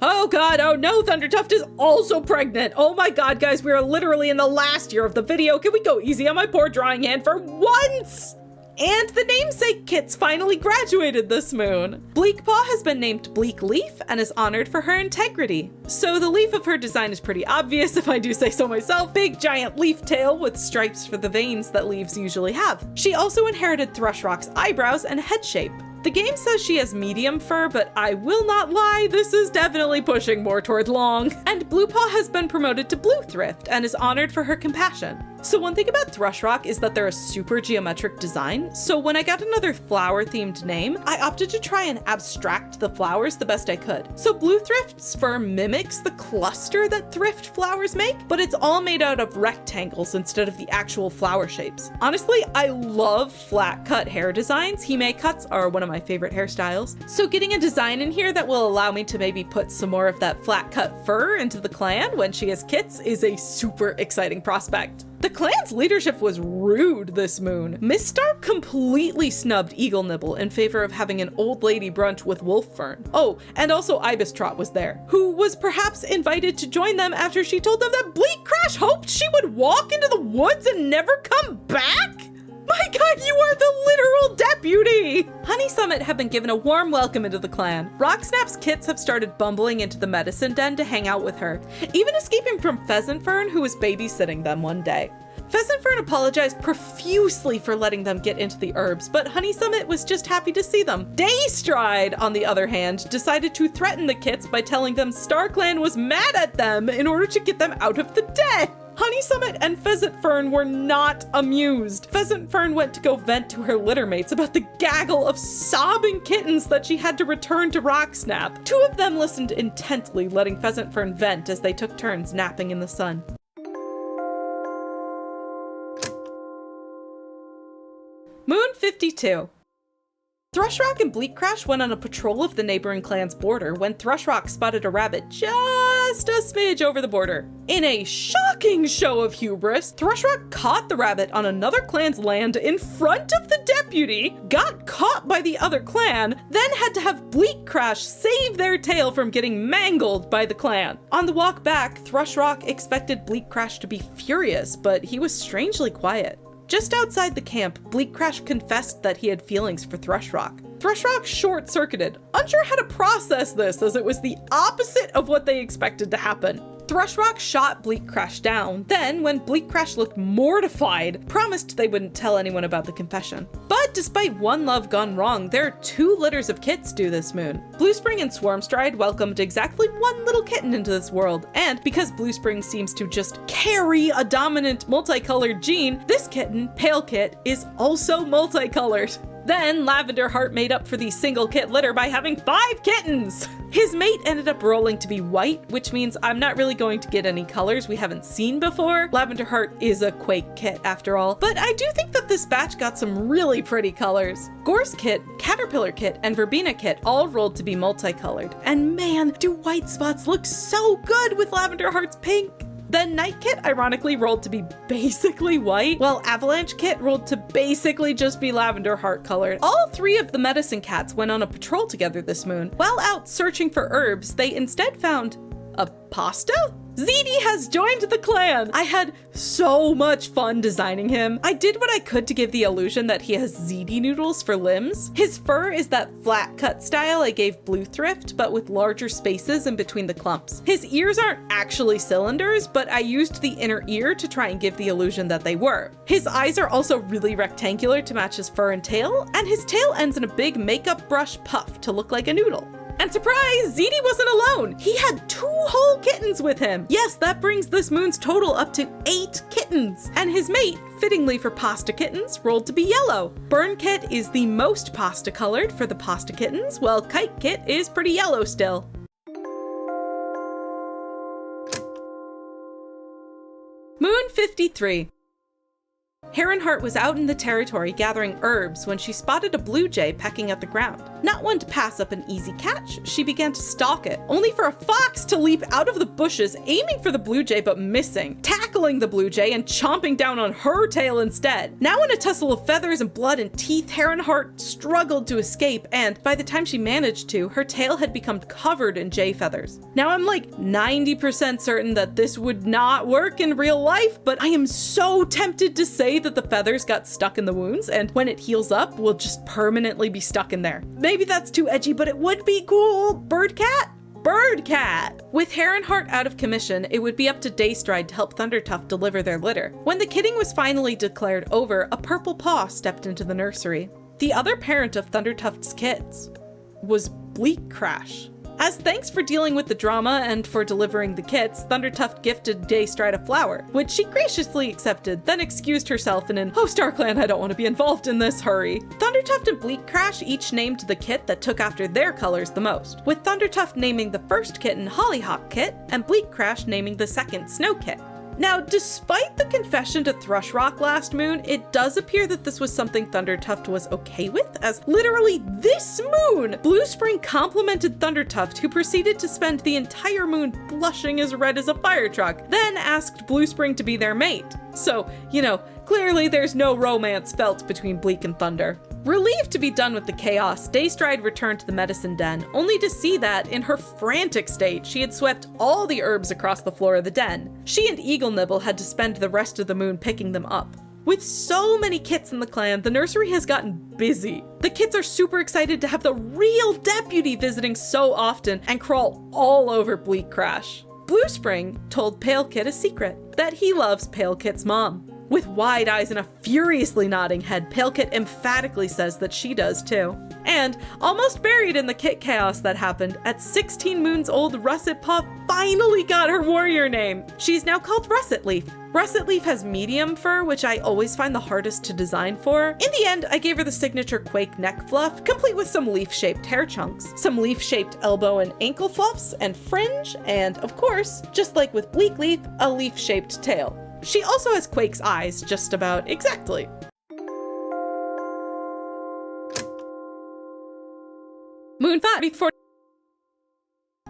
Oh god, oh no, Thundertuft is also pregnant! Oh my god, guys, we are literally in the last year of the video. Can we go easy on my poor drawing hand for once? And the namesake kits finally graduated this moon. Bleakpaw has been named Bleak Leaf and is honored for her integrity. So the leaf of her design is pretty obvious, if I do say so myself. Big giant leaf tail with stripes for the veins that leaves usually have. She also inherited Thrushrock's eyebrows and head shape. The game says she has medium fur, but I will not lie, this is definitely pushing more toward long. And Bluepaw has been promoted to Blue Thrift and is honored for her compassion. So one thing about Thrushrock is that they're a super geometric design, so when I got another flower-themed name, I opted to try and abstract the flowers the best I could. So Blue Thrift's fur mimics the cluster that thrift flowers make, but it's all made out of rectangles instead of the actual flower shapes. Honestly, I love flat-cut hair designs. Hime cuts are one of my favorite hairstyles. So getting a design in here that will allow me to maybe put some more of that flat-cut fur into the clan when she has kits is a super exciting prospect. The clan's leadership was rude this moon. Miss Stark completely snubbed Eagle Nibble in favor of having an old lady brunch with Wolf Fern. Oh, and also Ibis Trot was there, who was perhaps invited to join them after she told them that Bleak Crash hoped she would walk into the woods and never come back? My god, you are the literal deputy! Honey Summit have been given a warm welcome into the clan. Rocksnap's kits have started bumbling into the medicine den to hang out with her, even escaping from Pheasant Fern, who was babysitting them one day. Pheasant Fern apologized profusely for letting them get into the herbs, but Honey Summit was just happy to see them. Daystride, on the other hand, decided to threaten the kits by telling them StarClan was mad at them in order to get them out of the den. Honey Summit and Pheasant Fern were not amused. Pheasant Fern went to go vent to her littermates about the gaggle of sobbing kittens that she had to return to Rocksnap. 2 of them listened intently, letting Pheasant Fern vent as they took turns napping in the sun. Moon 52. Thrushrock and Bleakcrash went on a patrol of the neighboring clan's border when Thrushrock spotted a rabbit just a smidge over the border. In a shocking show of hubris, Thrushrock caught the rabbit on another clan's land in front of the deputy, got caught by the other clan, then had to have Bleakcrash save their tail from getting mangled by the clan. On the walk back, Thrushrock expected Bleakcrash to be furious, but he was strangely quiet. Just outside the camp, Bleakcrash confessed that he had feelings for Thrushrock. Thrushrock short-circuited, unsure how to process this as it was the opposite of what they expected to happen. Thrushrock shot Bleakcrash down, then, when Bleakcrash looked mortified, promised they wouldn't tell anyone about the confession. But despite one love gone wrong, there are 2 litters of kits due this moon. Bluespring and Swarmstride welcomed exactly 1 little kitten into this world, and because Bluespring seems to just carry a dominant multicolored gene, this kitten, Pale Kit, is also multicolored. Then Lavender Heart made up for the single kit litter by having 5 kittens! His mate ended up rolling to be white, which means I'm not really going to get any colors we haven't seen before. Lavender Heart is a Quake kit after all, but I do think that this batch got some really pretty colors. Gorse Kit, Caterpillar Kit, and Verbena Kit all rolled to be multicolored. And man, do white spots look so good with Lavender Heart's pink! Then Night Kit ironically rolled to be basically white, while Avalanche Kit rolled to basically just be Lavender Heart colored. All 3 of the medicine cats went on a patrol together this moon. While out searching for herbs, they instead found a pasta? ZD has joined the clan! I had so much fun designing him. I did what I could to give the illusion that he has ZD noodles for limbs. His fur is that flat cut style I gave Blue Thrift, but with larger spaces in between the clumps. His ears aren't actually cylinders, but I used the inner ear to try and give the illusion that they were. His eyes are also really rectangular to match his fur and tail, and his tail ends in a big makeup brush puff to look like a noodle. And surprise, ZD wasn't alone! He had 2 whole kittens with him! Yes, that brings this moon's total up to 8 kittens! And his mate, fittingly for pasta kittens, rolled to be yellow. Burn Kit is the most pasta colored for the pasta kittens, while Kite Kit is pretty yellow still. Moon 53. Heronheart was out in the territory gathering herbs when she spotted a blue jay pecking at the ground. Not one to pass up an easy catch, she began to stalk it, only for a fox to leap out of the bushes, aiming for the blue jay but missing, tackling the blue jay and chomping down on her tail instead. Now in a tussle of feathers and blood and teeth, Heronheart struggled to escape, and by the time she managed to, her tail had become covered in jay feathers. Now I'm like 90% certain that this would not work in real life, but I am so tempted to say that the feathers got stuck in the wounds, and when it heals up, will just permanently be stuck in there. Maybe that's too edgy, but it would be cool. Bird cat? Bird cat! With Heronheart out of commission, it would be up to Daystride to help Thundertuft deliver their litter. When the kidding was finally declared over, a purple paw stepped into the nursery. The other parent of Thundertuft's kids was Bleakcrash. As thanks for dealing with the drama and for delivering the kits, Thundertuft gifted Daystride a flower, which she graciously accepted, then excused herself in an "Oh, StarClan, I don't want to be involved in this" hurry. Thundertuft and Bleakcrash each named the kit that took after their colors the most, with Thundertuft naming the first kitten Hollyhock Kit, and Bleakcrash naming the second Snow Kit. Now, despite the confession to Thrushrock last moon, it does appear that this was something Thundertuft was okay with, as literally this moon, Bluespring complimented Thundertuft, who proceeded to spend the entire moon blushing as red as a fire truck, then asked Bluespring to be their mate. So, you know, clearly there's no romance felt between Bleak and Thunder. Relieved to be done with the chaos, Daystride returned to the medicine den, only to see that, in her frantic state, she had swept all the herbs across the floor of the den. She and Eagle Nibble had to spend the rest of the moon picking them up. With so many kits in the clan, the nursery has gotten busy. The kids are super excited to have the real deputy visiting so often and crawl all over Bleakcrash. Bluespring told Pale Kit a secret, that he loves Pale Kit's mom. With wide eyes and a furiously nodding head, Pale Kit emphatically says that she does too. And, almost buried in the kit chaos that happened, at 16 moons old, Russet Paw finally got her warrior name. She's now called Russet Leaf. Russet Leaf has medium fur, which I always find the hardest to design for. In the end, I gave her the signature Quake neck fluff, complete with some leaf-shaped hair chunks, some leaf-shaped elbow and ankle fluffs, and fringe, and of course, just like with Bleak Leaf, a leaf-shaped tail. She also has Quake's eyes, just about exactly. Moon 34.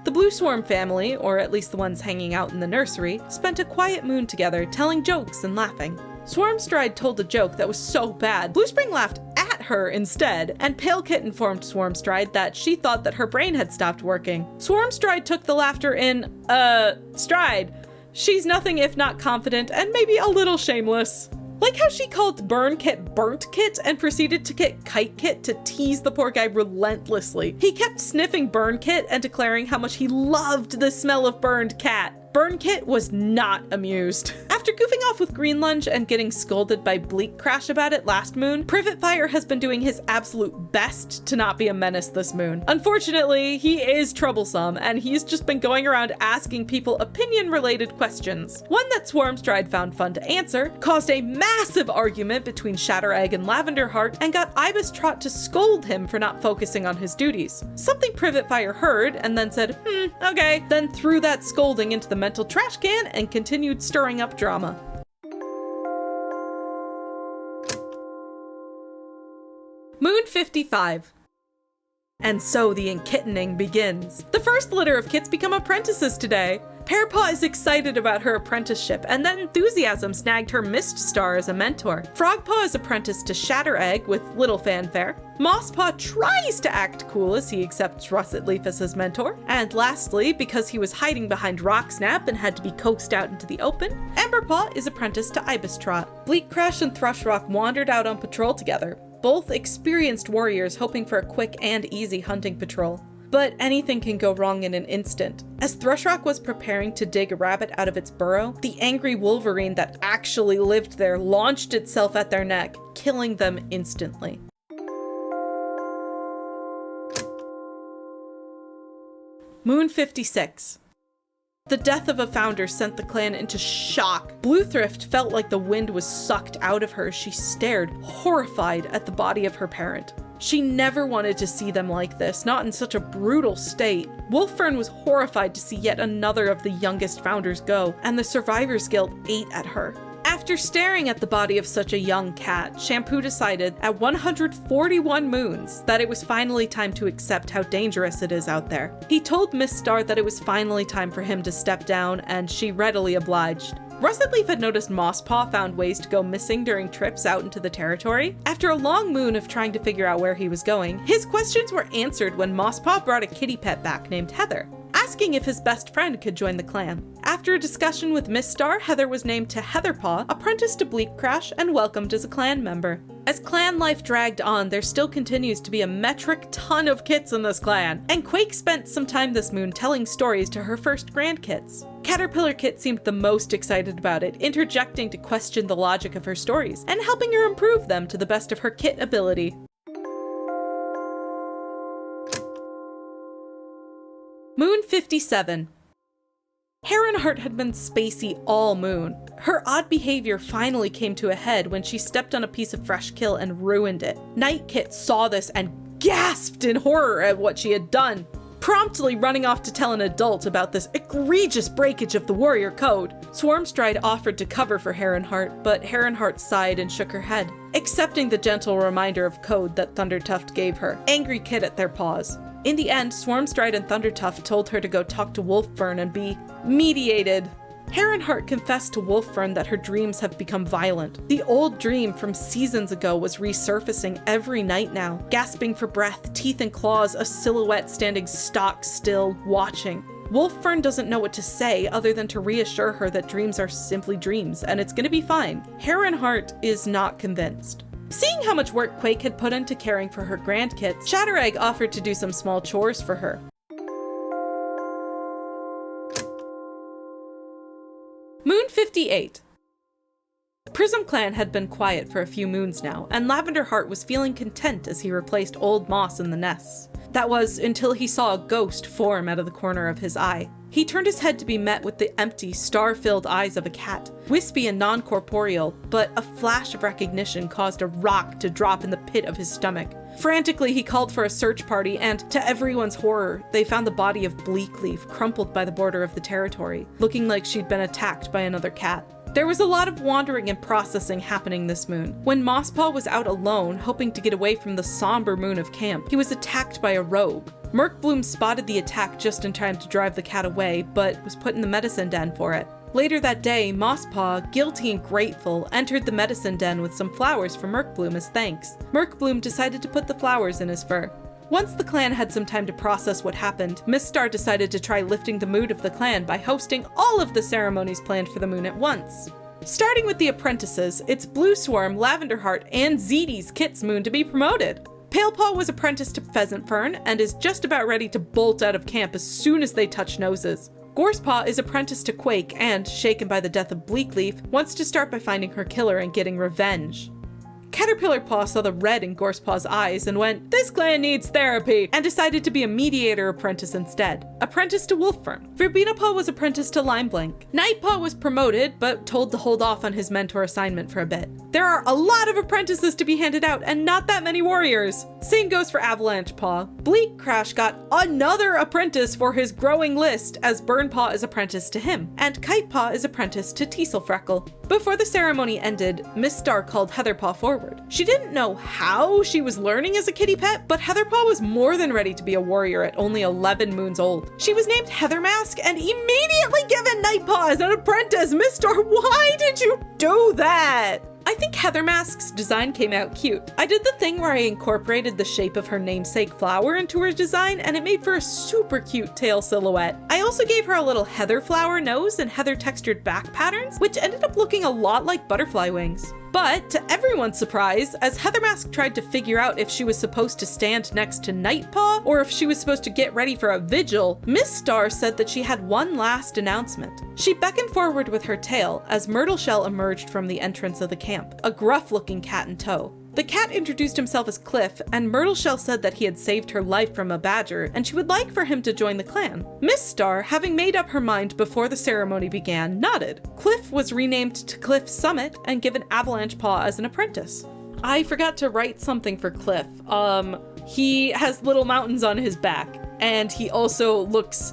The Blue Swarm family, or at least the ones hanging out in the nursery, spent a quiet moon together, telling jokes and laughing. Swarmstride told a joke that was so bad, Bluespring laughed at her instead, and Palekit informed Swarmstride that she thought that her brain had stopped working. Swarmstride took the laughter in, stride. She's nothing if not confident and maybe a little shameless. Like how she called Burn Kit Burnt Kit and proceeded to get Kite Kit to tease the poor guy relentlessly. He kept sniffing Burn Kit and declaring how much he loved the smell of burned cat. Burn Kit was not amused. After goofing off with Green Lunge and getting scolded by Bleak Crash about it last moon, Privet Fire has been doing his absolute best to not be a menace this moon. Unfortunately, he is troublesome, and he's just been going around asking people opinion-related questions. One that Swarmstride found fun to answer caused a massive argument between Shatteregg and Lavender Heart and got Ibis Trot to scold him for not focusing on his duties. Something Privet Fire heard and then said, okay, then threw that scolding into the mental trash can and continued stirring up drama. Moon 55. And so the enkittening begins. The first litter of kits become apprentices today. Pearpaw is excited about her apprenticeship, and that enthusiasm snagged her Mist Star as a mentor. Frogpaw is apprenticed to Shatteregg with little fanfare. Mosspaw tries to act cool as he accepts RussetLeaf as his mentor. And lastly, because he was hiding behind Rocksnap and had to be coaxed out into the open, Emberpaw is apprenticed to Ibis Trot. Bleak Crash and Thrushrock wandered out on patrol together, both experienced warriors hoping for a quick and easy hunting patrol. But anything can go wrong in an instant. As Thrushrock was preparing to dig a rabbit out of its burrow, the angry wolverine that actually lived there launched itself at their neck, killing them instantly. Moon 56. The death of a founder sent the clan into shock. Bluethrift felt like the wind was sucked out of her. She stared, horrified, at the body of her parent. She never wanted to see them like this, not in such a brutal state. Wolffern was horrified to see yet another of the youngest founders go, and the Survivors Guild ate at her. After staring at the body of such a young cat, Shampoo decided, at 141 moons, that it was finally time to accept how dangerous it is out there. He told Miss Star that it was finally time for him to step down, and she readily obliged. RussetLeaf had noticed Mosspaw found ways to go missing during trips out into the territory. After a long moon of trying to figure out where he was going, his questions were answered when Mosspaw brought a kitty pet back named Heather, asking if his best friend could join the clan. After a discussion with Miss Star, Heather was named to Heatherpaw, apprenticed to Bleak Crash, and welcomed as a clan member. As clan life dragged on, there still continues to be a metric ton of kits in this clan, and Quake spent some time this moon telling stories to her first grandkits. Caterpillar Kit seemed the most excited about it, interjecting to question the logic of her stories, and helping her improve them to the best of her kit ability. Moon 57. Heronheart had been spacey all moon. Her odd behavior finally came to a head when she stepped on a piece of fresh kill and ruined it. Night Kit saw this and gasped in horror at what she had done, promptly running off to tell an adult about this egregious breakage of the warrior code. Swarmstride offered to cover for Heronheart, but Heronheart sighed and shook her head, accepting the gentle reminder of code that Thundertuft gave her, angry Kit at their paws. In the end, Swarmstride and Thundertuft told her to go talk to Wolffern and be mediated. Heronheart confessed to Wolffern that her dreams have become violent. The old dream from seasons ago was resurfacing every night now, gasping for breath, teeth and claws, a silhouette standing stock still, watching. Wolffern doesn't know what to say other than to reassure her that dreams are simply dreams, and it's gonna be fine. Heronheart is not convinced. Seeing how much work Quake had put into caring for her grandkids, Shatteregg offered to do some small chores for her. Moon 58. PrismClan had been quiet for a few moons now, and Lavender Heart was feeling content as he replaced old moss in the nests. That was until he saw a ghost form out of the corner of his eye. He turned his head to be met with the empty, star-filled eyes of a cat, wispy and non-corporeal, but a flash of recognition caused a rock to drop in the pit of his stomach. Frantically, he called for a search party, and to everyone's horror, they found the body of Bleakleaf crumpled by the border of the territory, looking like she'd been attacked by another cat. There was a lot of wandering and processing happening this moon. When Mosspaw was out alone, hoping to get away from the somber moon of camp, he was attacked by a rogue. Merkbloom spotted the attack just in time to drive the cat away, but was put in the medicine den for it. Later that day, Mosspaw, guilty and grateful, entered the medicine den with some flowers for Merkbloom as thanks. Merkbloom decided to put the flowers in his fur. Once the clan had some time to process what happened, Miss Star decided to try lifting the mood of the clan by hosting all of the ceremonies planned for the moon at once. Starting with the apprentices, it's Blue Swarm, Lavender Heart, and Zeedy's Kit's moon to be promoted. Palepaw was apprenticed to Pheasant Fern and is just about ready to bolt out of camp as soon as they touch noses. Gorsepaw is apprenticed to Quake and, shaken by the death of Bleakleaf, wants to start by finding her killer and getting revenge. Caterpillarpaw saw the red in Gorsepaw's eyes and went, "This clan needs therapy," and decided to be a mediator apprentice instead. Apprenticed to Wolffern. Verbeenapaw was apprenticed to Limeblink. Nightpaw was promoted, but told to hold off on his mentor assignment for a bit. There are a lot of apprentices to be handed out and not that many warriors. Same goes for Avalanchepaw. Bleakcrash got another apprentice for his growing list, as Burnpaw is apprenticed to him, and Kitepaw is apprenticed to Teaselfreckle. Before the ceremony ended, Miss Star called Heatherpaw forward. She didn't know how she was learning as a kitty pet, but Heatherpaw was more than ready to be a warrior at only 11 moons old. She was named Heathermask and immediately given Nightpaw as an apprentice. Miss Star, why did you do that? I think Heathermask's design came out cute. I did the thing where I incorporated the shape of her namesake flower into her design, and it made for a super cute tail silhouette. I also gave her a little heather flower nose and heather textured back patterns, which ended up looking a lot like butterfly wings. But to everyone's surprise, as Heathermask tried to figure out if she was supposed to stand next to Nightpaw or if she was supposed to get ready for a vigil, Miss Star said that she had one last announcement. She beckoned forward with her tail as Myrtleshell emerged from the entrance of the camp, a gruff-looking cat in tow. The cat introduced himself as Cliff, and Myrtleshell said that he had saved her life from a badger, and she would like for him to join the clan. Miss Star, having made up her mind before the ceremony began, nodded. Cliff was renamed to Cliff Summit and given Avalanchepaw as an apprentice. I forgot to write something for Cliff. He has little mountains on his back, and he also looks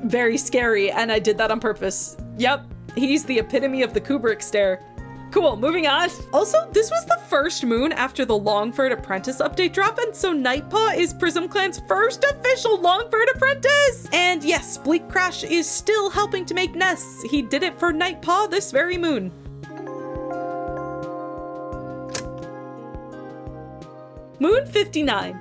very scary, and I did that on purpose. Yep, he's the epitome of the Kubrick stare. Cool, moving on. Also, this was the first moon after the Longford Apprentice update drop, and so Nightpaw is PrismClan's first official Longford Apprentice! And yes, Bleakcrash is still helping to make nests. He did it for Nightpaw this very moon. Moon 59.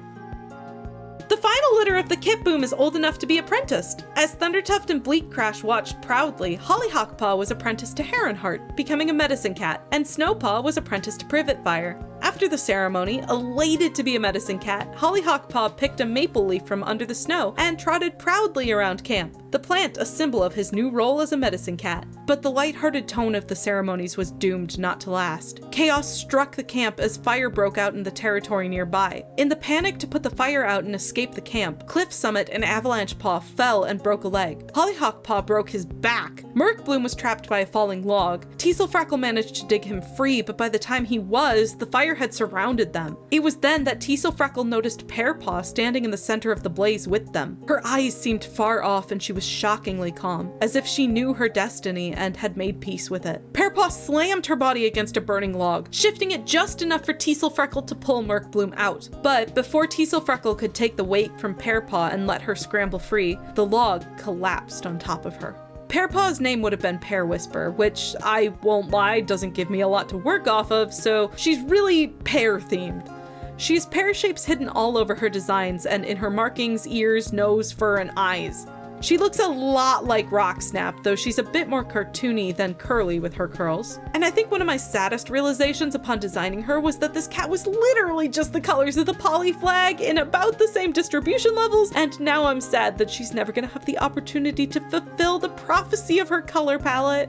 The final litter of the Kit Boom is old enough to be apprenticed. As Thundertuft and Bleakcrash watched proudly, Hollyhockpaw was apprenticed to Heronheart, becoming a medicine cat, and Snowpaw was apprenticed to Privetfire. After the ceremony, elated to be a medicine cat, Hollyhockpaw picked a maple leaf from under the snow and trotted proudly around camp, the plant a symbol of his new role as a medicine cat. But the lighthearted tone of the ceremonies was doomed not to last. Chaos struck the camp as fire broke out in the territory nearby. In the panic to put the fire out and escape the camp, Cliff Summit and Avalanchepaw fell and broke a leg. Hollyhockpaw broke his back. Merkbloom was trapped by a falling log. Teaselfreckle managed to dig him free, but by the time he was, the fire had surrounded them. It was then that Teaselfreckle noticed Pearpaw standing in the center of the blaze with them. Her eyes seemed far off and she was shockingly calm, as if she knew her destiny and had made peace with it. Pearpaw slammed her body against a burning log, shifting it just enough for Teaselfreckle to pull Merkbloom out. But before Teaselfreckle could take the weight from Pearpaw and let her scramble free, the log collapsed on top of her. Pearpaw's name would have been Pear Whisper, which, I won't lie, doesn't give me a lot to work off of, so she's really pear-themed. She has pear shapes hidden all over her designs and in her markings, ears, nose, fur, and eyes. She looks a lot like Rocksnap, though she's a bit more cartoony than curly with her curls. And I think one of my saddest realizations upon designing her was that this cat was literally just the colors of the poly flag in about the same distribution levels, and now I'm sad that she's never gonna have the opportunity to fulfill the prophecy of her color palette.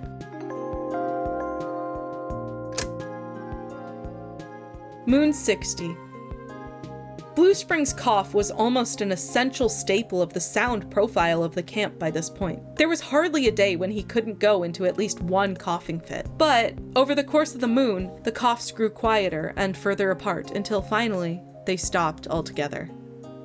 Moon 60. Blue Spring's cough was almost an essential staple of the sound profile of the camp by this point. There was hardly a day when he couldn't go into at least one coughing fit. But over the course of the moon, the coughs grew quieter and further apart until finally, they stopped altogether.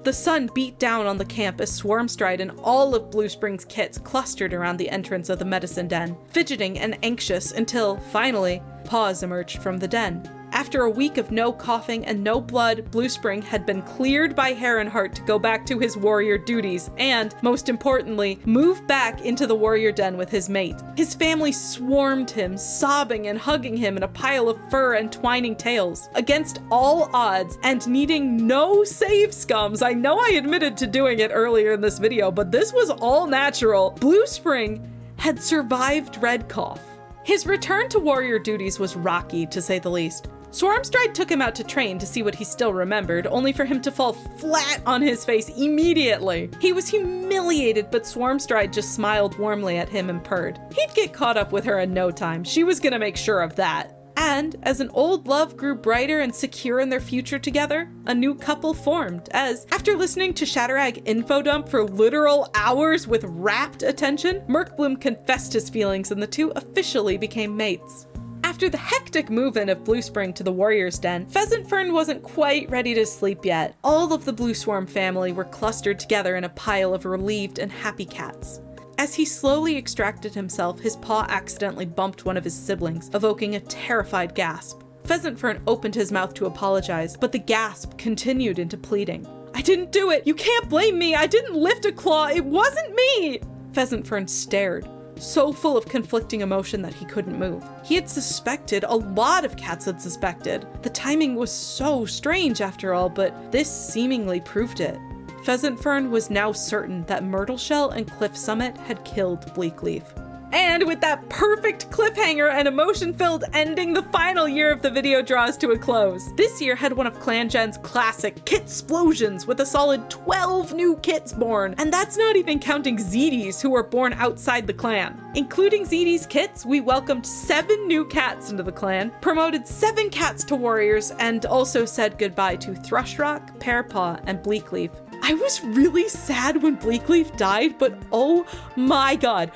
The sun beat down on the camp as Swarmstride and all of Blue Spring's kits clustered around the entrance of the medicine den, fidgeting and anxious until, finally, Paws emerged from the den. After a week of no coughing and no blood, Blue Spring had been cleared by Heronheart to go back to his warrior duties and, most importantly, move back into the warrior den with his mate. His family swarmed him, sobbing and hugging him in a pile of fur and twining tails. Against all odds and needing no save scums, I know I admitted to doing it earlier in this video, but this was all natural. Blue Spring had survived Red Cough. His return to warrior duties was rocky, to say the least. Swarmstride took him out to train to see what he still remembered, only for him to fall flat on his face immediately. He was humiliated, but Swarmstride just smiled warmly at him and purred. He'd get caught up with her in no time. She was gonna make sure of that. And as an old love grew brighter and secure in their future together, a new couple formed as, after listening to Shatterag info dump for literal hours with rapt attention, Merkbloom confessed his feelings and the two officially became mates. After the hectic move-in of Blue Spring to the Warrior's Den, Pheasant Fern wasn't quite ready to sleep yet. All of the Blue Swarm family were clustered together in a pile of relieved and happy cats. As he slowly extracted himself, his paw accidentally bumped one of his siblings, evoking a terrified gasp. Pheasant Fern opened his mouth to apologize, but the gasp continued into pleading. "I didn't do it! You can't blame me! I didn't lift a claw! It wasn't me!" Pheasant Fern stared, so full of conflicting emotion that he couldn't move. He had suspected, a lot of cats had suspected. The timing was so strange after all, but this seemingly proved it. Pheasant Fern was now certain that Myrtleshell and Cliff Summit had killed Bleakleaf. And with that perfect cliffhanger and emotion-filled ending, the final year of the video draws to a close. This year had one of ClanGen's classic kit-splosions with a solid 12 new kits born, and that's not even counting ZDs who were born outside the clan. Including ZD's kits, we welcomed 7 new cats into the clan, promoted 7 cats to warriors, and also said goodbye to Thrushrock, Pearpaw, and Bleakleaf. I was really sad when Bleakleaf died, but oh my god,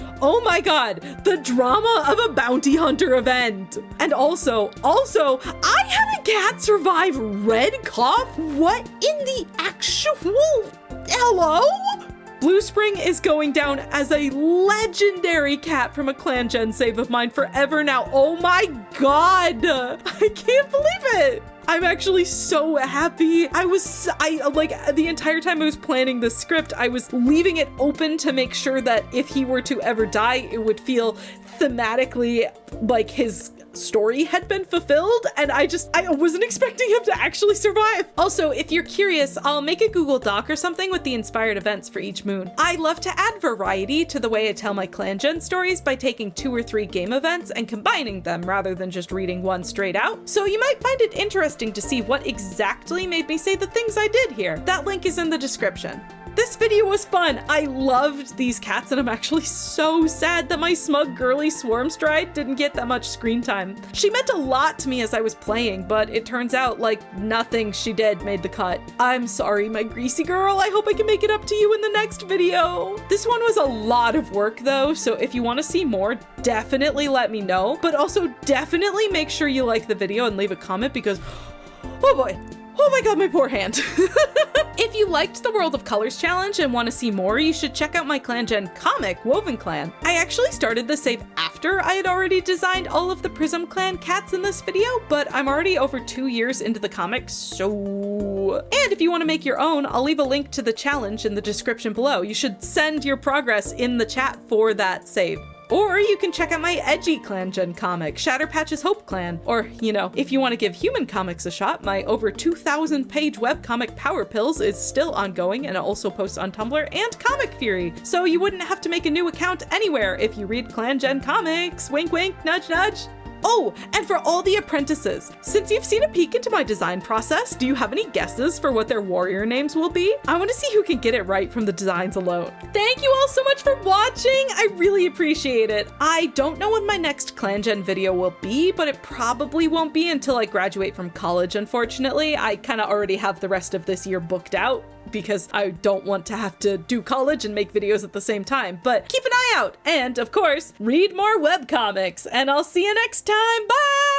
the drama of a bounty hunter event. And also, I had a cat survive Red Cough? What in the actual hello? Blue Spring is going down as a legendary cat from a ClanGen save of mine forever now. Oh my god, I can't believe it. I'm actually so happy. I like the entire time I was planning the script, I was leaving it open to make sure that if he were to ever die, it would feel thematically like his story had been fulfilled, and I wasn't expecting him to actually survive. Also, if you're curious, I'll make a Google Doc or something with the inspired events for each moon. I love to add variety to the way I tell my ClanGen stories by taking 2 or 3 game events and combining them rather than just reading one straight out. So you might find it interesting to see what exactly made me say the things I did here. That link is in the description. This video was fun. I loved these cats, and I'm actually so sad that my smug girly Swarmstride didn't get that much screen time. She meant a lot to me as I was playing, but it turns out like nothing she did made the cut. I'm sorry, my greasy girl. I hope I can make it up to you in the next video. This one was a lot of work though, so if you want to see more, definitely let me know, but also definitely make sure you like the video and leave a comment because, oh boy. Oh my god, my poor hand. If you liked the World of Colors challenge and want to see more, you should check out my ClanGen comic, Woven Clan. I actually started the save after I had already designed all of the PrismClan cats in this video, but I'm already over 2 years into the comic, so... And if you want to make your own, I'll leave a link to the challenge in the description below. You should send your progress in the chat for that save. Or you can check out my edgy ClanGen comic, Shatterpatch's Hope Clan. Or, you know, if you want to give human comics a shot, my over 2,000 page webcomic Power Pills is still ongoing and also posts on Tumblr and Comic Fury. So you wouldn't have to make a new account anywhere if you read ClanGen comics. Wink, wink, nudge, nudge. Oh, and for all the apprentices, since you've seen a peek into my design process, do you have any guesses for what their warrior names will be? I want to see who can get it right from the designs alone. Thank you all so much for watching. I really appreciate it. I don't know when my next ClanGen video will be, but it probably won't be until I graduate from college, unfortunately. I kind of already have the rest of this year booked out because I don't want to have to do college and make videos at the same time, but keep an eye out. And of course, read more webcomics, and I'll see you next time. Bye!